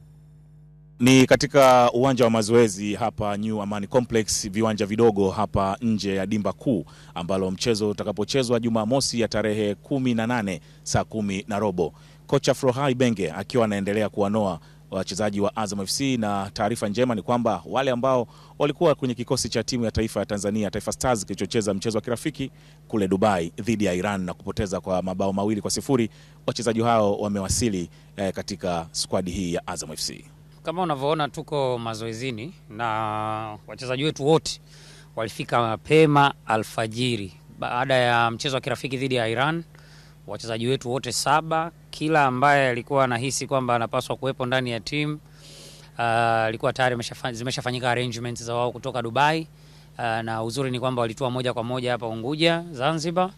Ni katika uwanja wa mazoezi hapa New Amani Complex, viwanja vidogo hapa nje ya dimba kuu, ambalo mchezo utakapochezwa Jumamosi ya tarehe 18 saa 10:15. Kocha Frohai Benge akiwa anaendelea kuwanoa wachezaji wa Azam FC, na taarifa njema ni kwamba wale ambao walikuwa kwenye kikosi cha timu ya taifa ya Tanzania, Taifa Stars, kilichocheza mchezo wa kirafiki kule Dubai dhidi ya Iran na kupoteza kwa mabao 2-0, wachezaji hao wamewasili katika squad hii ya Azam FC. Kama unavyoona tuko mazoezini na wachezaji wetu wote walifika mapema alfajiri baada ya mchezo wa kirafiki dhidi ya Iran. Wachezaji wetu wote 7, kila ambaye alikuwa anahisi kwamba anapaswa kuwepo ndani ya timu alikuwa tayari zimeshafanyika arrangements za wao kutoka Dubai, na uzuri ni kwamba walitua moja kwa moja hapa Unguja, Zanzibar,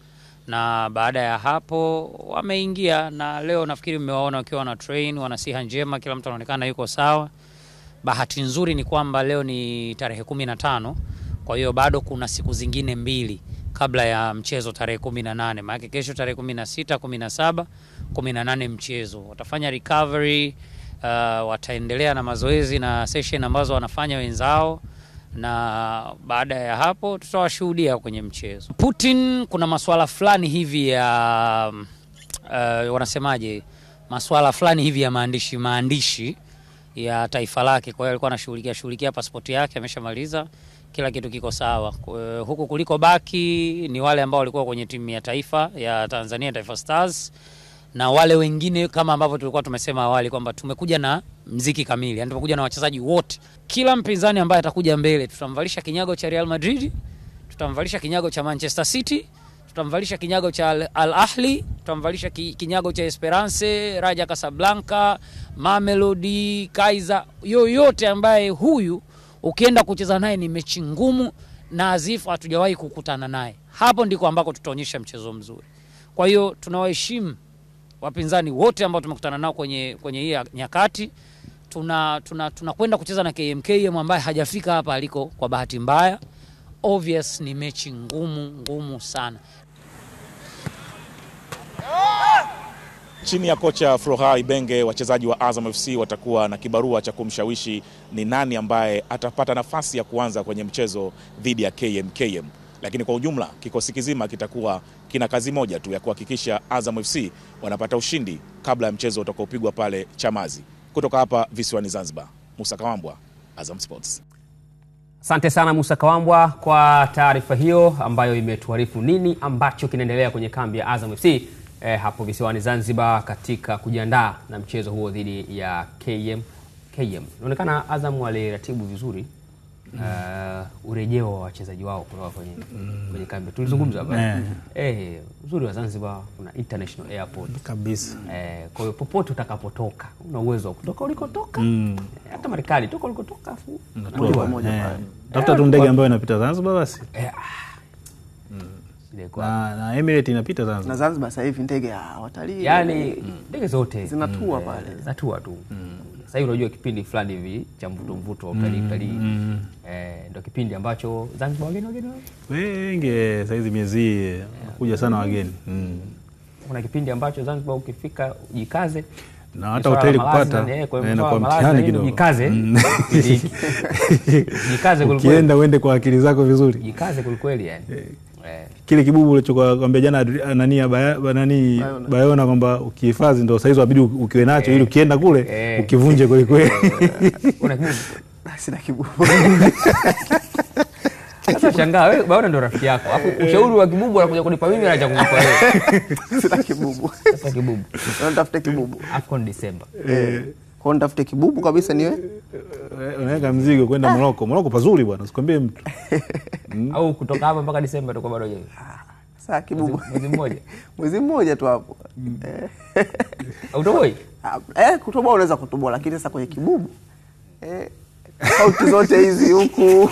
na baada ya hapo wameingia, na leo nafikiri mmewaona wakiwa na train, wana siha njema, kila mtu anaonekana yuko sawa. Bahati nzuri ni kwamba leo ni tarehe 15, kwa hiyo bado kuna siku zingine 2 kabla ya mchezo tarehe 18. Maana kesho tarehe 16, 17, 18 mchezo. Watafanya recovery, wataendelea na mazoezi na session ambazo wanafanya wenzao, na baada ya hapo tutawashuhudia kwenye mchezo. Putin kuna masuala fulani hivi ya wanasemaje, masuala fulani hivi ya maandishi ya taifa lake, kwa hiyo alikuwa anashughulikia pasipoti yake, ameshamaliza, kila kitu kiko sawa. Huku kuliko baki ni wale ambao walikuwa kwenye timu ya taifa ya Tanzania, Taifa Stars, na wale wengine kama ambavyo tulikuwa tumesema awali kwamba tumekuja na mziki kamili, yani tumekuja na wachezaji wote. Kila mpinzani ambaye atakuja mbele tutamvalisha kinyago cha Real Madrid, tutamvalisha kinyago cha Manchester City, tutamvalisha kinyago cha Al Ahly, tutamvalisha kinyago cha Esperance, Raja Casablanca, Mamelodi, Kaizer. Yoyote ambaye huyu ukienda kucheza naye ni mechi ngumu na azifu hatujawahi kukutana naye, hapo ndiko ambako tutaonyesha mchezo mzuri. Kwa hiyo tunawaheshimu wapinzani wote ambao tumekutana nao kwenye hii nyakati. Tunakwenda kucheza na KMKM ambaye hajafika hapa aliko kwa bahati mbaya. Obvious ni mechi ngumu sana. Chini ya kocha Frohai Benge, wachezaji wa Azam FC watakuwa na kibarua cha kumshawishi ni nani ambaye atapata nafasi ya kuanza kwenye mchezo dhidi ya KMKM. Lakini kwa ujumla kikosi kizima kitakuwa kina kazi moja tu ya kuhakikisha Azam FC wanapata ushindi kabla ya mchezo utakaopigwa pale Chamazi. Kutoka hapa visiwani Zanzibar, Musa Kawambwa, Azam Sports. Asante sana Musa Kawambwa kwa taarifa hiyo ambayo imetuarifu nini ambacho kinaendelea kwenye kambi ya Azam FC hapo visiwani Zanzibar katika kujiandaa na mchezo huo dhidi ya KMKM. Inaonekana Azam waliratibu vizuri urejeo wa wachezaji wao kutoka kwenye kambi. Tulizungumza hapa. Uzuri wa Zanzibar kuna international airport kabisa. Kwa hiyo popote utakapotoka una uwezo wa kutoka ulikotoka. Hata Marekani toka ulikotoka afu moja pale. Tafuta tu ndege ambayo inapita Zanzibar basi. Na Emirates inapita Zanzibar. Na Zanzibar sasa hivi ndege ya watalii. Yaani ndege zote zinatua pale. Zinatua tu. Sasa hivi unajua kipindi fulani hivi cha mvuto wa utalii ndio kipindi ambacho Zanzibar wageni wengi sasa hizi miezi kuja sana wageni. Kuna kipindi ambacho Zanzibar ukifika jikaze, na hata hoteli kupata na kwa mtihani kidogo. Jikaze. Jikaze kulikweli. Ukienda uende kwa akili zako vizuri. Jikaze kulikweli yani. Kile kibubu ulichokuambia jana Bayona kwamba ukihifadhi ndio saizi wabidi ukiwe nacho ili ukienda kule ukivunje kweli kweli. Una kibubu? Sina kibubu. Sasa shangaa wewe Bayona ndio rafiki yako. Hapo ushauri wa kibubu anakuja kunipa mimi na cha kunipa wewe. Sina kibubu. Sasa kibubu. Unatafuta kibubu. Afcon December. Kwa nitafute kibubu kabisa niwe. Unaweka mzigo kwenda Morocco. Morocco pazuri bwana, usikwambie mtu. Au kutoka hapa mpaka December tutakuwa bado hivi. Sasa kibubu. Mwezi mmoja. Mwezi mmoja tu hapo. Utoboi? Kutoboa unaweza kutoboa, lakini sasa kwenye kibubu sauti zote hizi huku.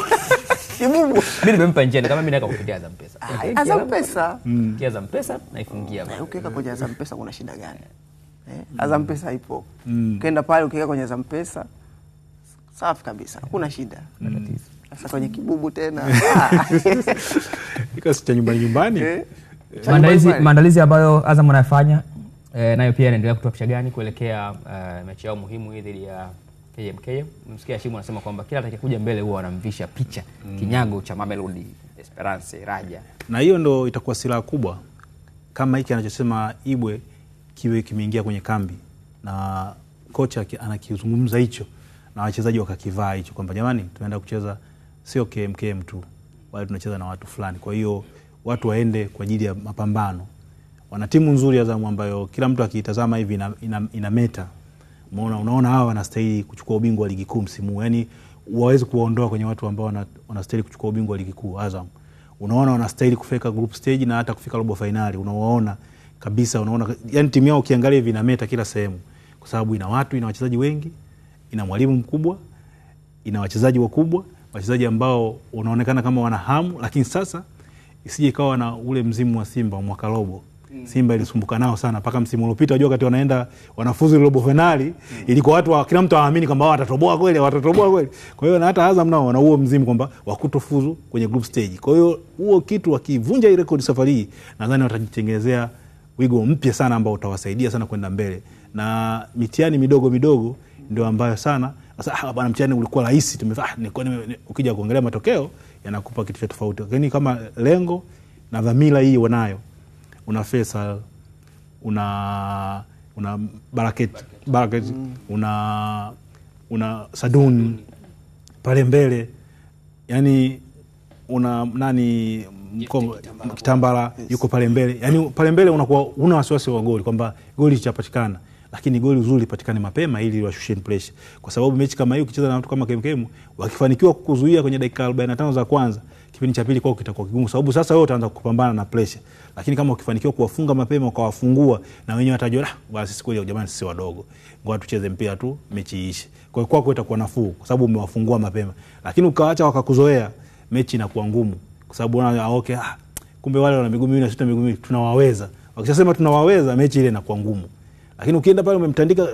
Kibubu. Mimi nimempa njeni kama mimi naweka kupitia Azam Pesa. Azam Pesa. Azam Pesa naifungia bwana. Ukiweka kwenye Azam Pesa kuna shida gani? Azam Pesa ipo. Ukienda pale ukiweka kwenye Azam Pesa Safi kabisa, hakuna shida. Sasa kwenye kibubu tena. Iko si cha nyumbani. Maandalizi ambayo Azam wanafanya nayo pia inaendelea kutoa picha gani kuelekea mechi yao muhimu hii dhidi ya KMKM? Msikia Shimu anasema kwamba kila atakayekuja mbele huwa wanamvisha picha kinyago cha Mamelodi, Esperance, Raja. Na hiyo ndo itakuwa silaha kubwa kama hiki anachosema Ibwe kiwe kimeingia kwenye kambi na kocha anakizungumza hicho na wachezaji wakakivaa hicho kwamba jamani tunaenda kucheza sio KMKM tu bali tunacheza na watu fulani. Kwa hiyo watu waende kwa ajili ya mapambano. Wana timu nzuri Azam ambayo kila mtu akitazama hivi ina meta. Unaona hawa wanastahili kuchukua ubingwa wa ligi kuu msimu. Yaani waweze kuondoa kwenye watu ambao wanastahili kuchukua ubingwa wa ligi kuu Azam. Unaona wanastahili kufika group stage na hata kufika robo finali. Unawaona kabisa, unaona yani timu yao ukiangalia hivi ina meta kila sehemu. Kwa sababu ina watu, ina wachezaji wengi, ina mwalimu mkubwa, ina wachezaji wakubwa, wachezaji ambao unaonekana kama wana hamu, lakini sasa isije ikawa na ule mzimu wa Simba mwaka robo. Simba ilisumbuka nao sana mpaka msimu uliopita, unajua wakati wanaenda wanafuzu robo finali, ilikuwa watu kila mtu aamini kwamba watatoboa kweli. Kwa hiyo na hata Azam nao wana huo mzimu kwamba wakutofuzu kwenye group stage. Kwa hiyo huo kitu wakivunja ile record safari hii, nadhani watajitengenezea wigo mpya sana ambao utawasaidia sana kwenda mbele. Na mitihani midogo ndio ambayo sana sasa bwana mtihani ulikuwa rahisi ukija kuangalia matokeo yanakupa kitu cha tofauti. Lakini kama lengo na dhamira hii wanayo, una Faisal, una Baraket, una Sadun pale mbele, yani una nani Kitambala yuko pale mbele. Yani pale mbele unakuwa una wasiwasi wa goli kwamba goli litapatikana, lakini goli zuri lipatikane mapema ili washushe pressure. Kwa sababu mechi kama hiyo ukicheza na watu kama KMKM wakifanikiwa kukuzuia kwenye dakika 45 za kwanza, kipindi cha pili kwao kitakuwa kigumu, sababu sasa wewe utaanza kupambana na pressure. Lakini kama ukifanikiwa kuwafunga mapema ukawafungua, na wenyewe watajua basi siku ile jamani sisi wadogo, ngoja tucheze mpira tu mechi iishe. Kwa hiyo kwako itakuwa nafuu kwa sababu umewafungua mapema. Lakini ukaacha wakakuzoea, mechi inakuwa ngumu kwa sababu unaona kumbe wale wana miguu miwili na sisi miguu miwili tunawaweza. Wakishasema tunawaweza, mechi ile inakuwa ngumu. Lakini ukienda pale umemtandika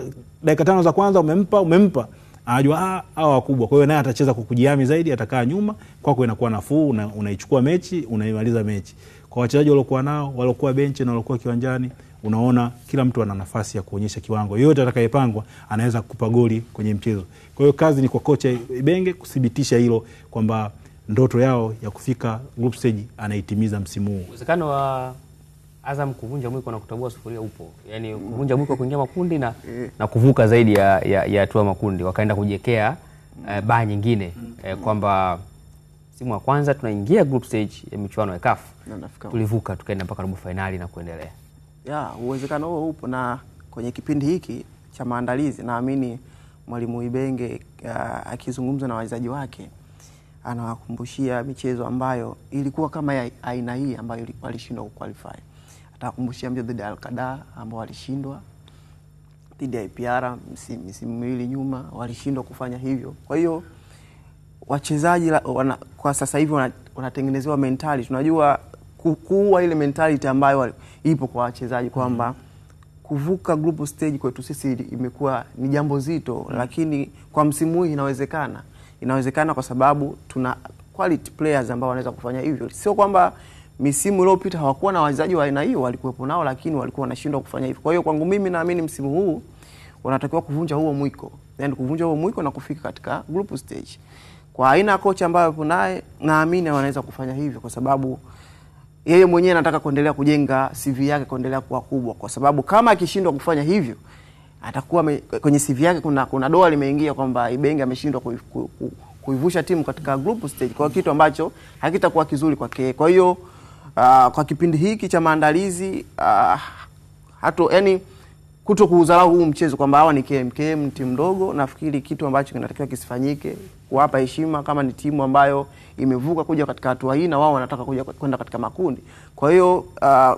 dakika 5 za kwanza umempa anajua hawa wakubwa. Kwa hiyo naye atacheza kukujiami zaidi, atakaa nyuma, kwako inakuwa nafuu, unaichukua mechi, unaimaliza mechi. Kwa wachezaji waliokuwa nao, waliokuwa benchi na waliokuwa kiwanjani, unaona kila mtu ana nafasi ya kuonyesha kiwango. Yote atakayepangwa anaweza kukupa goli kwenye mchezo. Kwa hiyo kazi ni kwa kocha Ibenge kudhibitisha hilo kwamba ndoto yao ya kufika group stage anaitimiza msimu huu. Uwezekano wa Azam kuvunja mwiko na kutoboa sufuria upo. Yaani kuvunja mwiko kuingia makundi na kuvuka zaidi ya hatua makundi, wakaenda kujiwekea baa nyingine kwamba msimu wa kwanza tunaingia group stage ya michuano ya CAF. Tulivuka tukaenda mpaka robo finali na kuendelea. Uwezekano huo upo, na kwenye kipindi hiki cha maandalizi naamini mwalimu Ibenge akizungumza na wachezaji wake anawakumbushia michezo ambayo ilikuwa kama ya aina hii ambayo walishindwa kuqualify. Atakumbushia mchezo dhidi ya Al-Qada ambao walishindwa, dhidi ya IPR misimu miwili nyuma walishindwa kufanya hivyo. Kwa hiyo wachezaji kwa sasa hivi wanatengenezewa mentality. Tunajua kuua ile mentality ambayo ipo kwa wachezaji kwamba kuvuka group stage kwetu sisi imekuwa ni jambo zito, lakini kwa msimu huu inawezekana kwa sababu tuna quality players ambao wanaweza kufanya hivyo. Sio kwamba misimu iliyopita hawakuwa na wachezaji wa aina hiyo, walikuwepo nao lakini walikuwa wanashindwa kufanya hivyo. Kwa hiyo kwangu mimi naamini msimu huu wanatakiwa kuvunja huo mwiko. Yaani kuvunja huo mwiko na kufika katika group stage. Kwa aina ya kocha ambaye yupo naye, naamini wanaweza kufanya hivyo kwa sababu yeye mwenyewe anataka kuendelea kujenga CV yake kuendelea kuwa kubwa, kwa sababu kama akishindwa kufanya hivyo atakuwa kwenye CV yake kuna doa limeingia kwamba Ibenge ameshindwa kuivusha timu katika group stage, kwa kitu ambacho hakitakuwa kizuri kwake. Kwa hiyo kwa kipindi hiki cha maandalizi yani kutokuudharau huu mchezo kwamba hawa ni KMKM timu ndogo, nafikiri kitu ambacho kinatakiwa kisifanyike, kuwapa heshima kama ni timu ambayo imevuka kuja katika hatua hii na wao wanataka kwenda katika makundi. Kwa hiyo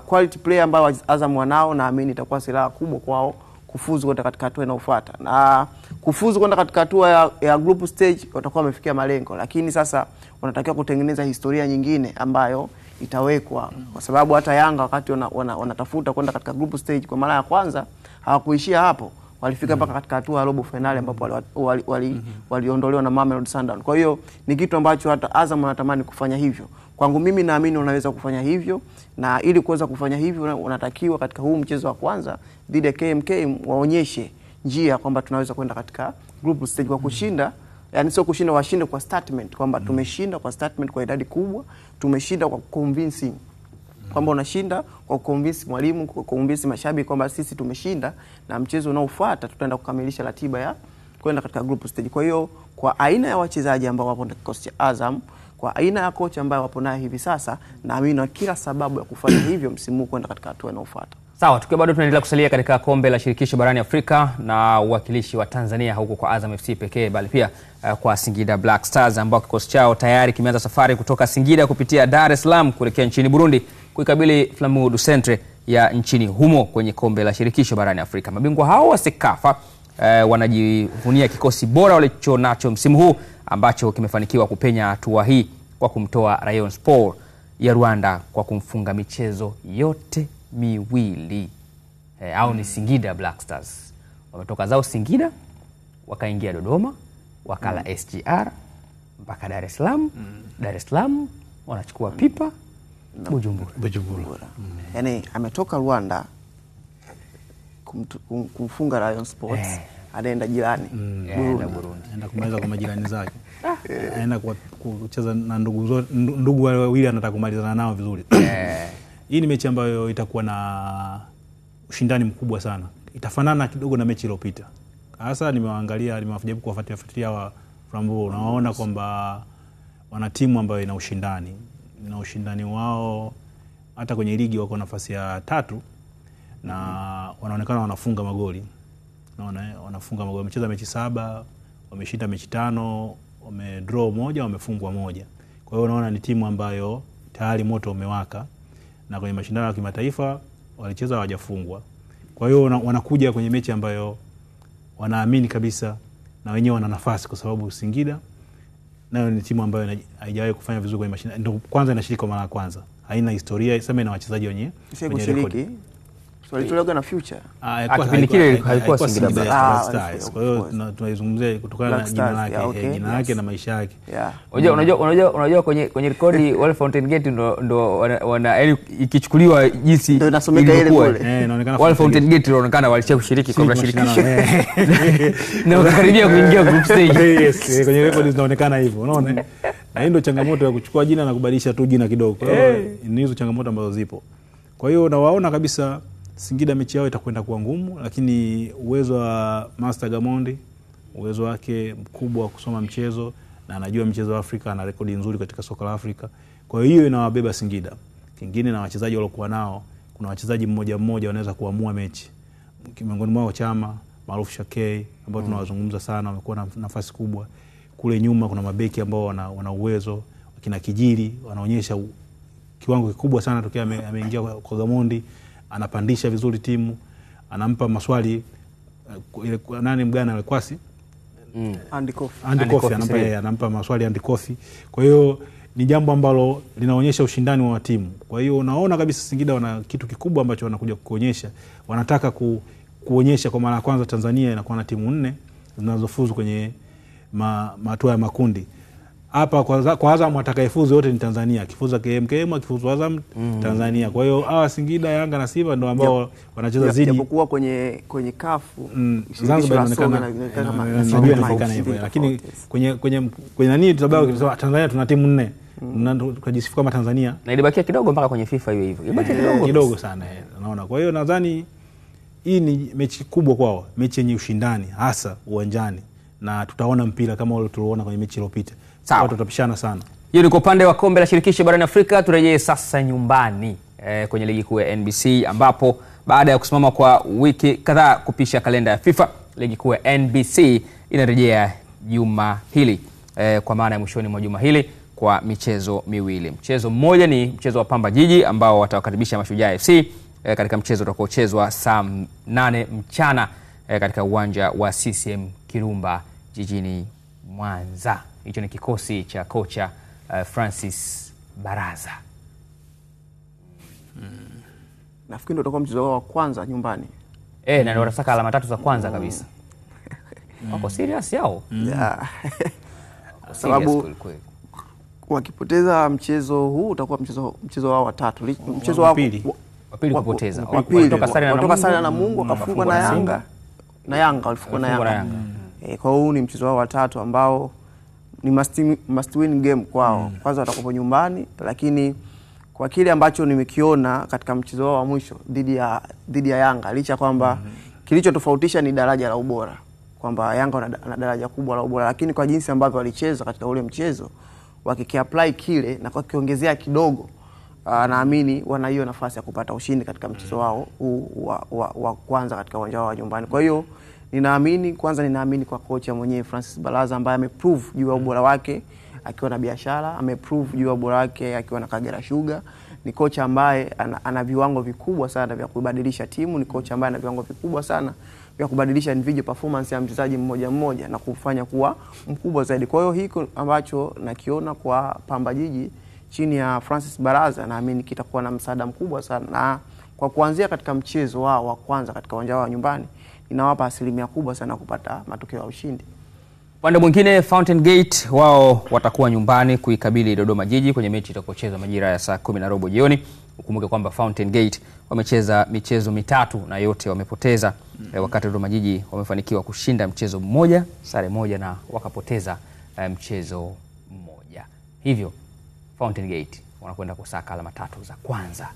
quality player ambao Azam wanao, naamini itakuwa silaha kubwa kwao kufuzu kwenda katika hatua inayofuata. Na kufuzu kwenda katika hatua ya group stage watakuwa wamefikia malengo, lakini sasa wanatakiwa kutengeneza historia nyingine ambayo itawekwa, kwa sababu hata Yanga wakati wanatafuta kwenda katika group stage kwa mara ya kwanza hawakuishia hapo. walifika mpaka katika hatua ya robo finali ambapo waliondolewa na Mamelodi Sundowns. Kwa hiyo ni kitu ambacho hata Azam anatamani kufanya hivyo. Kwangu mimi naamini unaweza kufanya hivyo, na ili kuweza kufanya hivyo unatakiwa katika huu mchezo wa kwanza dhidi ya KMKM waonyeshe njia kwamba tunaweza kwenda katika group stage kwa kushinda. Yani sio kushinda, washinde kwa statement kwamba tumeshinda kwa statement kwa idadi kubwa, tumeshinda kwa convincing. Kwamba unashinda kwa convince mwalimu, kwa convince mashabiki kwamba sisi tumeshinda, na mchezo unaofuata tutaenda kukamilisha ratiba ya kwenda katika group stage. Kwa hiyo kwa aina ya wachezaji ambao wapo ndani kikosi cha Azam, kwa aina ya kocha ambaye wapo naye hivi sasa, naamini na kila sababu ya kufanya hivyo msimu huu kwenda katika hatua inayofuata. Sawa, tukiwa bado tunaendelea kusalia katika kombe la shirikisho barani Afrika na uwakilishi wa Tanzania huko kwa Azam FC pekee, bali pia kwa Singida Black Stars ambao kikosi chao tayari kimeanza safari kutoka Singida kupitia Dar es Salaam kuelekea nchini Burundi kuikabili Flambeau du Centre ya nchini humo kwenye kombe la shirikisho barani Afrika. Mabingwa hao wa Sekafa wanajivunia kikosi bora walicho nacho msimu huu ambacho kimefanikiwa kupenya hatua hii kwa kumtoa Rayon Sport ya Rwanda kwa kumfunga michezo yote miwili. Au ni Singida Black Stars. Wametoka zao Singida, wakaingia Dodoma, wakala SGR mpaka Dar es Salaam. Dar es Salaam wanachukua pipa Bujumbura. Yani ametoka Rwanda kumfunga Rayon Sports, anaenda jirani Burundi. Anaenda kumaliza kwa majirani zake. Anaenda kucheza na ndugu wawili, anataka kumalizana nao vizuri. Hii ni mechi ambayo itakuwa na ushindani mkubwa sana. Itafanana kidogo na mechi iliyopita. Hasa nimewajaribu kuwafuatilia wa Flambeau. Unaona kwamba wana timu ambayo ina ushindani. Na ushindani wao hata kwenye ligi wako nafasi ya 3 na wanaonekana wanafunga magoli. Wanafunga magoli. Wamecheza mechi 7, wameshinda mechi 5, wamedraw 1, wamefungwa 1. Kwa hiyo unaona ni timu ambayo tayari moto umewaka, na kwenye mashindano ya kimataifa walicheza hawajafungwa. Kwa hiyo wanakuja kwenye mechi ambayo wanaamini kabisa na wenyewe wana nafasi, kwa sababu Singida nayo ni timu ambayo haijawahi kufanya vizuri kwenye mashindano. Ndio kwanza inashiriki kwa mara ya kwanza. Haina historia, sema ina wachezaji wenye rekodi. Walitolewa na Future. Kipindi kile haikuwa Singida Black Stars. Kwa hiyo tunaizungumzia kutokana na jina lake na maisha yake. Unajua kwenye rekodi wale Fountain Gate ndo wana ikichukuliwa jinsi ndio inasomeka ile kule. Inaonekana wale Fountain Gate wanaonekana walichia kushiriki kwa shirikisho. Na wakakaribia kuingia group stage. Yes, kwenye rekodi zinaonekana hivyo, unaona? Na hii ndio changamoto ya kuchukua jina na kubadilisha tu jina kidogo. Kwa hiyo ni hizo changamoto ambazo zipo. Kwa hiyo nawaona kabisa Singida mechi yao itakwenda kuwa ngumu, lakini uwezo wa Master Gamondi, uwezo wake mkubwa wa kusoma mchezo, na anajua mchezo wa Afrika, ana rekodi nzuri katika soka la Afrika. Kwa hiyo inawabeba Singida. Kingine na wachezaji waliokuwa nao, kuna wachezaji mmoja wanaweza kuamua mechi. Miongoni mwao Chama, maarufu Shakei, ambao tunawazungumza sana, wamekuwa na nafasi kubwa. Kule nyuma kuna mabeki ambao wana uwezo, wakina Kijili wanaonyesha kiwango kikubwa sana tokea ameingia kwa Gamondi. Anapandisha vizuri timu, anampa maswali ile nani mgana Alkwasi Andy Kofi anampa maswali Andy Kofi. Kwa hiyo ni jambo ambalo linaonyesha ushindani wa timu. Kwa hiyo unaona kabisa Singida wana kitu kikubwa ambacho wanakuja kuonyesha. Wanataka kuonyesha kwa mara ya kwanza Tanzania inakuwa na timu 4 zinazofuzu kwenye hatua ya makundi. Hapa kwa Azam atakayefuzu yote ni Tanzania. Kifuza KMKM, akifuzu Azam Tanzania. Kwa hiyo hawa Singida, Yanga na Simba ndio ambao wanacheza zidi. Japokuwa kwenye kafu Zanzibar inaonekana hivyo. Lakini kwenye nani tutabao tukisema Tanzania tuna timu 4. Na tukajisifu kama Tanzania. Na ilibakia kidogo mpaka kwenye FIFA hiyo hivyo. Ilibakia kidogo sana, unaona. Kwa hiyo nadhani hii ni mechi kubwa kwao, mechi yenye ushindani hasa uwanjani, na tutaona mpira kama wale tuliona kwenye mechi iliyopita. Watu watapishana sana. Hiyo ni kwa upande wa kombe la shirikisho barani Afrika. Turejee sasa nyumbani kwenye ligi kuu ya NBC, ambapo baada ya kusimama kwa wiki kadhaa kupisha kalenda ya FIFA, ligi kuu ya NBC inarejea juma hili, kwa maana ya mwishoni mwa juma hili kwa michezo miwili. Mchezo mmoja ni mchezo wa Pamba Jiji ambao watawakaribisha Mashujaa FC katika mchezo utakaochezwa saa 8 mchana katika uwanja wa CCM Kirumba jijini Mwanza. Hicho ni kikosi cha kocha Francis Baraza. Nafikiri ndio utakuwa mchezo wa kwanza nyumbani. Na wanasaka alama 3 za kwanza kabisa. Wako serious yao. Yeah. Sababu wakipoteza mchezo huu utakuwa mchezo wao wa 3. Mchezo wao wa pili kupoteza. Kutoka sare na Namungo wakafungwa na Yanga. Na Yanga walifungwa na Yanga. Kwa hiyo ni mchezo wao wa 3 ambao ni must win game kwao. Kwanza watakuwa nyumbani, lakini kwa kile ambacho nimekiona katika mchezo wao wa mwisho dhidi ya Yanga, licha kwamba kilichotofautisha ni daraja la ubora, kwamba Yanga wana daraja kubwa la ubora, lakini kwa jinsi ambavyo walicheza katika ule mchezo wakiapply kile na kwa kiongezea kidogo, naamini wana hiyo nafasi ya kupata ushindi katika mchezo wao wa kwanza katika uwanja wao wa nyumbani. Kwa hiyo ninaamini kwa kocha mwenyewe Francis Baraza ambaye ameprove juu ya ubora wake akiwa na Biashara, ameprove juu ya ubora wake akiwa na Kagera Sugar. Ni kocha ambaye ana viwango vikubwa sana vya kubadilisha timu, ni kocha ambaye ana viwango vikubwa sana vya kubadilisha individual performance ya mchezaji mmoja mmoja na kufanya kuwa mkubwa zaidi. Kwa hiyo hiko ambacho nakiona kwa Pamba Jiji chini ya Francis Baraza, naamini kitakuwa na msaada mkubwa sana, na kwa kuanzia katika mchezo wao wa kwanza katika uwanja wao nyumbani inawapa asilimia kubwa sana kupata matokeo ya ushindi. Upande mwingine Fountain Gate wao watakuwa nyumbani kuikabili Dodoma Jiji kwenye mechi itakayochezwa majira ya saa 10:30 jioni. Ukumbuke kwamba Fountain Gate wamecheza michezo 3 na yote wamepoteza, wakati Dodoma Jiji wamefanikiwa kushinda mchezo mmoja, sare moja na wakapoteza mchezo mmoja. Hivyo Fountain Gate wanakwenda kusaka alama 3 za kwanza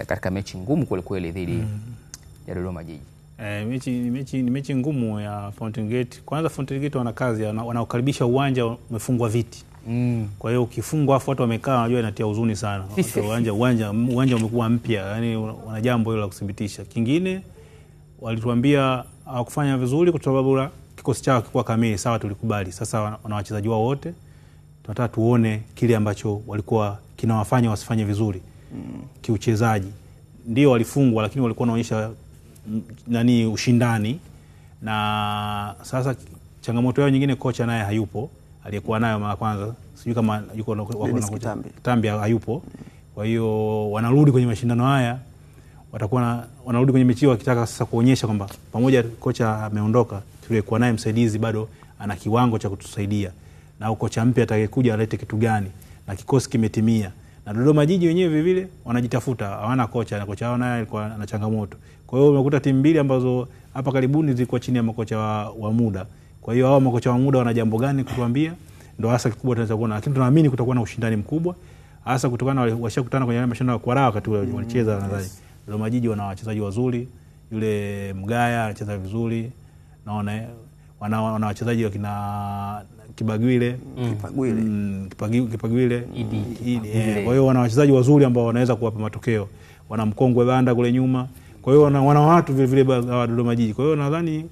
katika mechi ngumu kweli dhidi ya Dodoma Jiji. Mechi ngumu ya Fountain Gate. Kwanza Fountain Gate wana kazi, wanaokaribisha uwanja umefungwa viti. Kwa hiyo ukifungwa afu watu wamekaa, unajua inatia huzuni sana. Uwanja umekuwa mpya, yani wana jambo hilo la kudhibitisha. Kingine walituambia hawakufanya vizuri kwa sababu kikosi chao kilikuwa kamili. Sawa, tulikubali. Sasa wana wachezaji wao wote. Tunataka tuone kile ambacho walikuwa kinawafanya wasifanye vizuri kiuchezaji. Ndio walifungwa, lakini walikuwa wanaonyesha ushindani. Na sasa changamoto yao nyingine, kocha naye hayupo, aliyekuwa nayo mara kwanza, sijui kama yuko na Kitambi hayupo. Kwa hiyo wanarudi kwenye mashindano haya, wanarudi kwenye mechi wakitaka sasa kuonyesha kwamba pamoja kocha ameondoka, tulikuwa naye msaidizi bado ana kiwango cha kutusaidia, na kocha mpya atakayekuja alete kitu gani, na kikosi kimetimia. Na Dodoma Jiji wenyewe vile wanajitafuta, hawana kocha, na kocha wao naye alikuwa na changamoto. Kwa hiyo umekuta timu mbili ambazo hapa karibuni zilikuwa chini ya makocha wa muda. Kwa hiyo hao makocha wa muda wana jambo gani kutuambia? Ndio hasa kikubwa tunaweza kuona, lakini tunaamini kutakuwa na ushindani mkubwa, hasa kutokana na washakutana kwenye mashindano ya Kwara wakati walicheza. Nadhani Dodoma Jiji wana wachezaji wazuri, yule Mgaya anacheza vizuri, naona wana wachezaji wakina Kipagwile. Kwa hiyo wana wachezaji wazuri ambao wanaweza kuwapa matokeo. Wana Mkongwe Banda kule nyuma. Kwa hiyo wana watu vile wa Dodoma Jiji. Kwa hiyo nadhani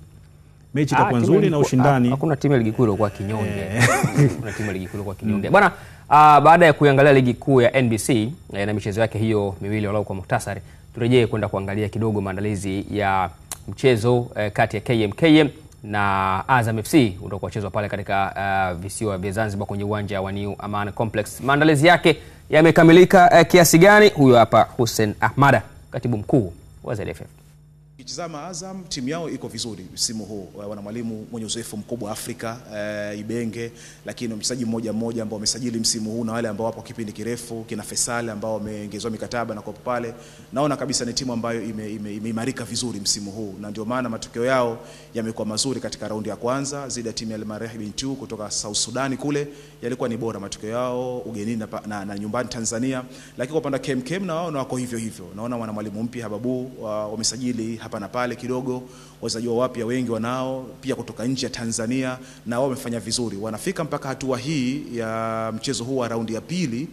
mechi itakuwa nzuri na ushindani. Hakuna timu ya ligi kuu iliyokuwa kinyonge. Hakuna timu ya ligi kuu iliyokuwa kinyonge. Bwana, baada ya kuangalia ligi kuu ya NBC na michezo yake hiyo miwili walau kwa muhtasari, turejee kwenda kuangalia kidogo maandalizi ya mchezo kati ya KMKM na Azam FC utakuwa pale katika visiwa vya Zanzibar kwenye uwanja wa New Aman Complex. Maandalizi yake yamekamilika kiasi gani? Huyo hapa Hussein Ahmada, katibu mkuu wa ZFF. Ukitazama Azam, timu yao iko vizuri msimu huu. Wana mwalimu mwenye uzoefu mkubwa Afrika, Ibenge, lakini mchezaji mmoja ambao wamesajili msimu huu na wale ambao wapo kipindi kirefu, kina Faisal ambao wameongezwa mikataba na kwa pale. Naona kabisa ni timu ambayo imeimarika vizuri msimu huu, na ndio maana matokeo yao yamekuwa mazuri katika raundi ya kwanza. Zidi ya timu ya Al-Mareh Bintu kutoka South Sudan kule yalikuwa ni bora matokeo yao ugenini na nyumbani Tanzania. Lakini kwa upande wa KMKM na wao wako hivyo. Naona wana mwalimu mpya Hababu, wamesajili hapa na pale kidogo, wachezaji wapya wengi wanao pia kutoka nje ya Tanzania, na wao wamefanya vizuri. Wanafika mpaka hatua hii ya mchezo huu wa raundi ya pili,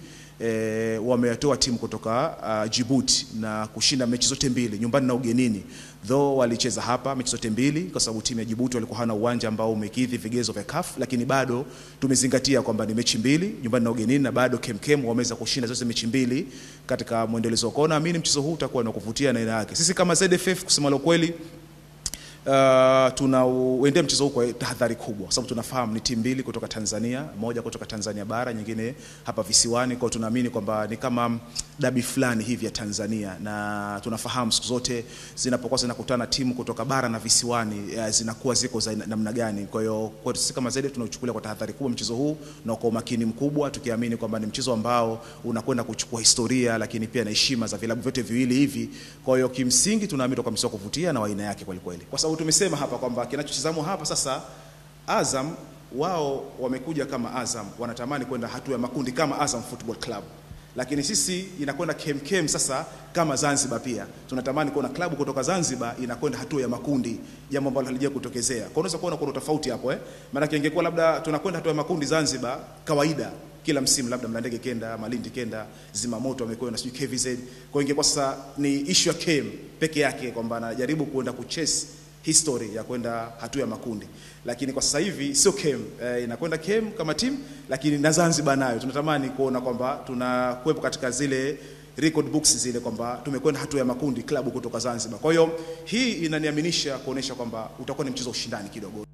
wametoa timu kutoka Djibouti na kushinda mechi zote mbili nyumbani na ugenini. Though walicheza hapa mechi zote mbili kwa sababu timu ya Djibouti walikuwa hana uwanja ambao umekidhi vigezo vya CAF, lakini bado tumezingatia kwamba ni mechi mbili nyumbani na ugenini, na bado KMKM wameweza kushinda zote mechi mbili katika muendelezo. Kwa naamini mchezo huu utakuwa na kuvutia na aina yake. Sisi kama ZFF kusema la kweli tunauendea mchezo huu kwa tahadhari kubwa, sababu tunafahamu ni timu mbili kutoka Tanzania, moja kutoka Tanzania bara, nyingine hapa visiwani. Kwa tunaamini kwamba ni kama dabi fulani hivi ya Tanzania, na tunafahamu siku zote zinapokuwa zinakutana timu kutoka bara na visiwani zinakuwa ziko za namna gani. Kwa hiyo kwa sisi kama Zede tunauchukulia kwa tahadhari kubwa mchezo huu na kwa umakini mkubwa, tukiamini kwamba ni mchezo ambao unakwenda kuchukua historia lakini pia na heshima za vilabu vyote viwili hivi. Kwa hiyo kimsingi tunaamini kwa mchezo kuvutia na aina yake kweli kweli. Kwa sababu tumesema hapa kwamba kinachotazamwa hapa sasa, Azam wao wamekuja kama Azam, wanatamani kwenda hatua ya makundi kama Azam Football Club. Lakini sisi inakwenda KMKM sasa kama Zanzibar pia. Tunatamani kuona klabu kutoka Zanzibar inakwenda hatua ya makundi, jambo ambalo halijia kutokezea. Kwa unaweza kuona kuna tofauti hapo Maana ingekuwa labda tunakwenda hatua ya makundi Zanzibar kawaida kila msimu, labda Mlandege kenda, Malindi kenda, Zimamoto wamekuwa na KVZ. Kwa ingekuwa sasa ni issue ya KM peke yake kwamba anajaribu kuenda kuchase history ya kwenda hatua ya makundi. Lakini kwa sasa hivi sio KM, inakwenda KM kama team, lakini na Zanzibar nayo tunatamani kuona kwamba tunakuepo katika zile record books zile kwamba tumekwenda hatua ya makundi klabu kutoka Zanzibar. Kwa hiyo hii inaniaminisha kuonesha kwamba utakuwa ni mchezo ushindani kidogo.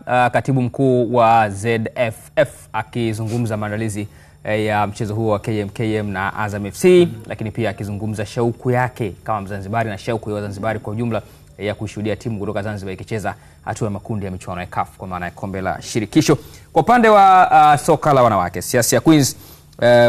Katibu mkuu wa ZFF akizungumza maandalizi ya mchezo huo wa KMKM na Azam FC, lakini pia akizungumza shauku yake kama Mzanzibari na shauku ya Wazanzibari kwa ujumla ya kushuhudia timu kutoka Zanzibar ikicheza hatua ya makundi ya michuano ya CAF kwa maana ya kombe la shirikisho. Kwa upande wa soka la wanawake, Siasia Queens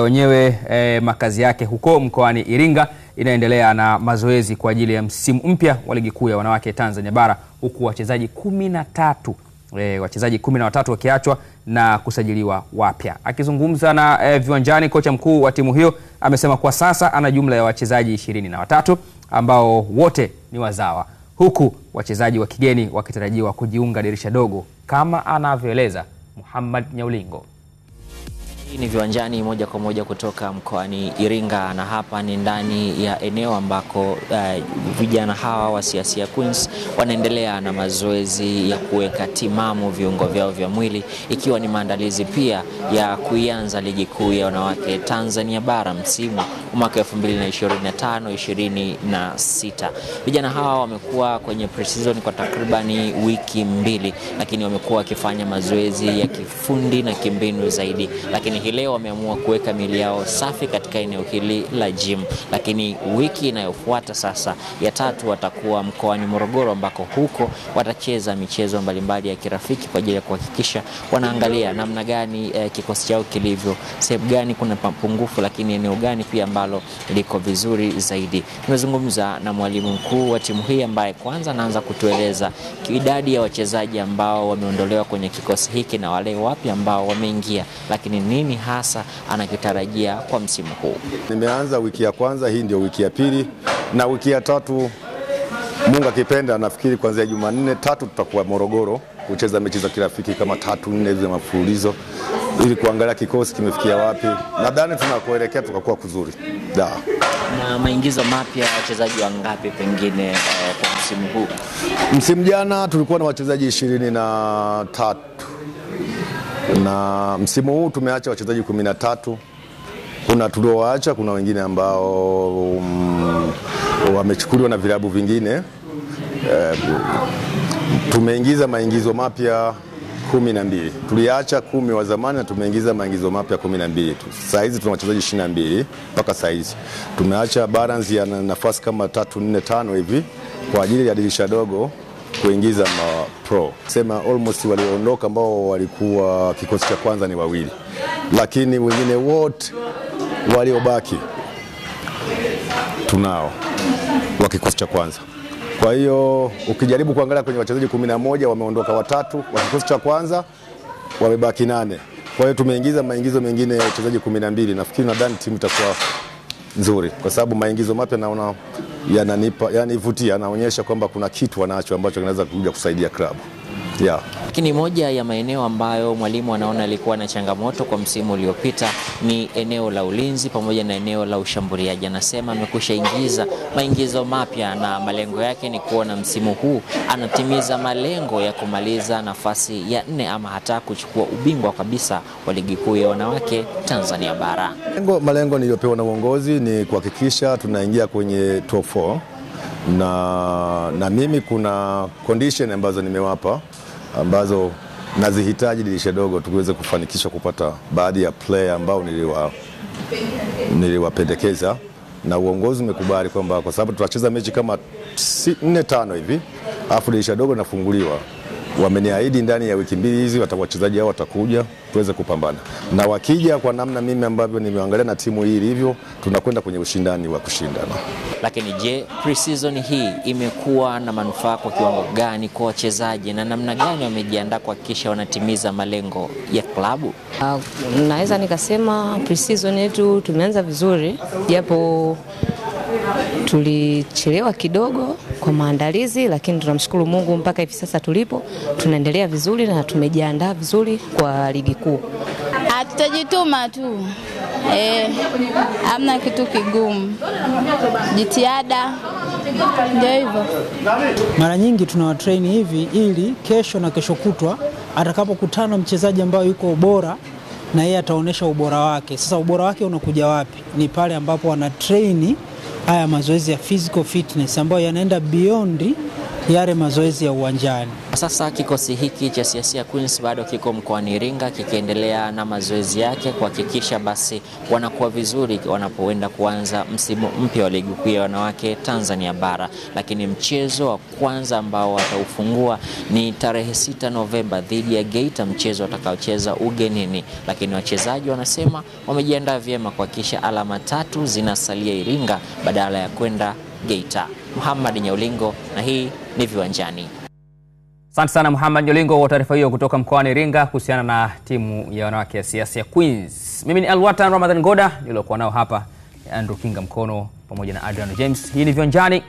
wenyewe makazi yake huko mkoani Iringa inaendelea na mazoezi kwa ajili ya msimu mpya wa ligi kuu ya wanawake Tanzania bara, huku wachezaji 13 wakiachwa na kusajiliwa wapya. Akizungumza na viwanjani, kocha mkuu wa timu hiyo amesema kwa sasa ana jumla ya wachezaji 23 ambao wote ni wazawa, huku wachezaji wa kigeni wakitarajiwa kujiunga dirisha dogo kama anavyoeleza Muhammad Nyaulingo. Hii ni viwanjani moja kwa moja kutoka mkoani Iringa, na hapa ni ndani ya eneo ambako vijana hawa wa Siasia Queens wanaendelea na mazoezi ya kuweka timamu viungo vyao vya mwili, ikiwa ni maandalizi pia ya kuianza ligi kuu ya wanawake Tanzania bara msimu mwaka 2025-26. Vijana hawa wamekuwa kwenye pre-season kwa takribani wiki 2, lakini wamekuwa wakifanya mazoezi ya kifundi na kimbinu zaidi. Lakini hii leo wameamua kuweka miili yao safi katika eneo hili la gym. Lakini wiki inayofuata sasa ya 3 watakuwa mkoani Morogoro, ambako huko watacheza michezo mbalimbali ya kirafiki kwa ajili ya kuhakikisha wanaangalia namna gani kikosi chao kilivyo, sehemu gani kuna pungufu, lakini eneo gani pia ambalo liko vizuri zaidi. Nimezungumza na mwalimu mkuu wa timu hii ambaye kwanza anaanza kutueleza idadi ya wachezaji ambao wameondolewa kwenye kikosi hiki na wale wapi ambao wameingia, lakini nini hasa anakitarajia kwa msimu huu. Nimeanza wiki ya kwanza, hii ndio wiki ya pili, na wiki ya 3 Mungu akipenda nafikiri kuanzia Jumanne 3 tutakuwa Morogoro kucheza mechi za kirafiki kama 3-4 hizo mafululizo ili kuangalia kikosi kimefikia wapi. Nadhani tunakoelekea tukakuwa kuzuri. Na maingizo mapya wachezaji wangapi pengine kwa msimu huu? Msimu jana tulikuwa na wachezaji 23. Na msimu huu tumeacha wachezaji 13. Kuna tulioacha, kuna wengine ambao wamechukuliwa na vilabu vingine. Tumeingiza maingizo mapya 12. Tuliacha 10 wa zamani na tumeingiza maingizo mapya 12. Sasa hizi tuna wachezaji 22 mpaka sasa hizi. Tumeacha balance ya nafasi kama 3, 4, 5 hivi kwa ajili ya dirisha dogo kuingiza pro. Sema almost waliondoka ambao walikuwa kikosi cha kwanza ni 2. Lakini wengine wote waliobaki tunao wa kikosi cha kwanza. Kwa hiyo ukijaribu kuangalia kwenye wachezaji 11 wameondoka 3 wa kikosi cha kwanza, wamebaki 8. Kwa hiyo tumeingiza maingizo mengine ya wachezaji 12. Nafikiri nadhani timu itakuwa nzuri kwa sababu maingizo mapya naona yanivutia, yanaonyesha kwamba kuna kitu wanacho ambacho kinaweza kuja kusaidia klabu. Lakini moja ya maeneo ambayo mwalimu anaona alikuwa na changamoto kwa msimu uliopita ni eneo la ulinzi pamoja na eneo la ushambuliaji. Anasema amekusha ingiza maingizo mapya na malengo yake ni kuona msimu huu anatimiza malengo ya kumaliza nafasi ya 4 ama hata kuchukua ubingwa kabisa wa ligi kuu ya wanawake Tanzania bara. Malengo niliyopewa na uongozi ni kuhakikisha tunaingia kwenye top 4 na mimi kuna condition ambazo nimewapa ambazo nazihitaji dirisha dogo tuweze kufanikisha kupata baadhi ya player ambao niliwapendekeza, na uongozi umekubali kwamba kwa sababu tutacheza mechi kama 4-5 hivi afu dirisha dogo nafunguliwa, wameniahidi ndani ya wiki 2 hizi wachezaji hao watakuja tuweze kupambana, na wakija kwa namna mimi ambavyo nimeangalia na timu hii ilivyo, tunakwenda kwenye ushindani wa kushindana. Lakini je, pre-season hii imekuwa na manufaa kwa kiwango gani kwa wachezaji na namna gani wamejiandaa kuhakikisha wanatimiza malengo ya klabu? Naweza nikasema pre-season yetu tumeanza vizuri, japo tulichelewa kidogo kwa maandalizi, lakini tunamshukuru Mungu mpaka hivi sasa tulipo tunaendelea vizuri na tumejiandaa vizuri kwa ligi kuu. Tutajituma tu. Hamna kitu kigumu. Jitihada ndio hivyo. Mara nyingi tunawatrain hivi ili kesho na kesho kutwa atakapokutana mchezaji ambaye yuko bora na yeye ataonesha ubora wake. Sasa ubora wake unakuja wapi? Ni pale ambapo wanatrain haya mazoezi ya physical fitness ambayo yanaenda beyond yale mazoezi ya uwanjani. Sasa kikosi hiki cha Siasia Queens bado kiko mkoani Iringa kikiendelea na mazoezi yake kuhakikisha basi wanakuwa vizuri wanapoenda kuanza msimu mpya wa ligi kuu ya wanawake Tanzania bara. Lakini mchezo wa kwanza ambao wataufungua ni tarehe 6 Novemba dhidi ya Geita, mchezo watakaocheza ugenini. Lakini wachezaji wanasema wamejiandaa vyema kuhakikisha alama 3 zinasalia Iringa badala ya kwenda Geita. Muhammad Nyaulingo, na hii ni Viwanjani. Asante sana Muhammad Nyaulingo kwa taarifa hiyo kutoka mkoani Iringa kuhusiana na timu ya wanawake ya Siasia Queens. Mimi ni Alwatan Ramadhan Goda, niliokuwa nao hapa Andrew Kinga Mkono pamoja na Adrian James. Hii ni Viwanjani.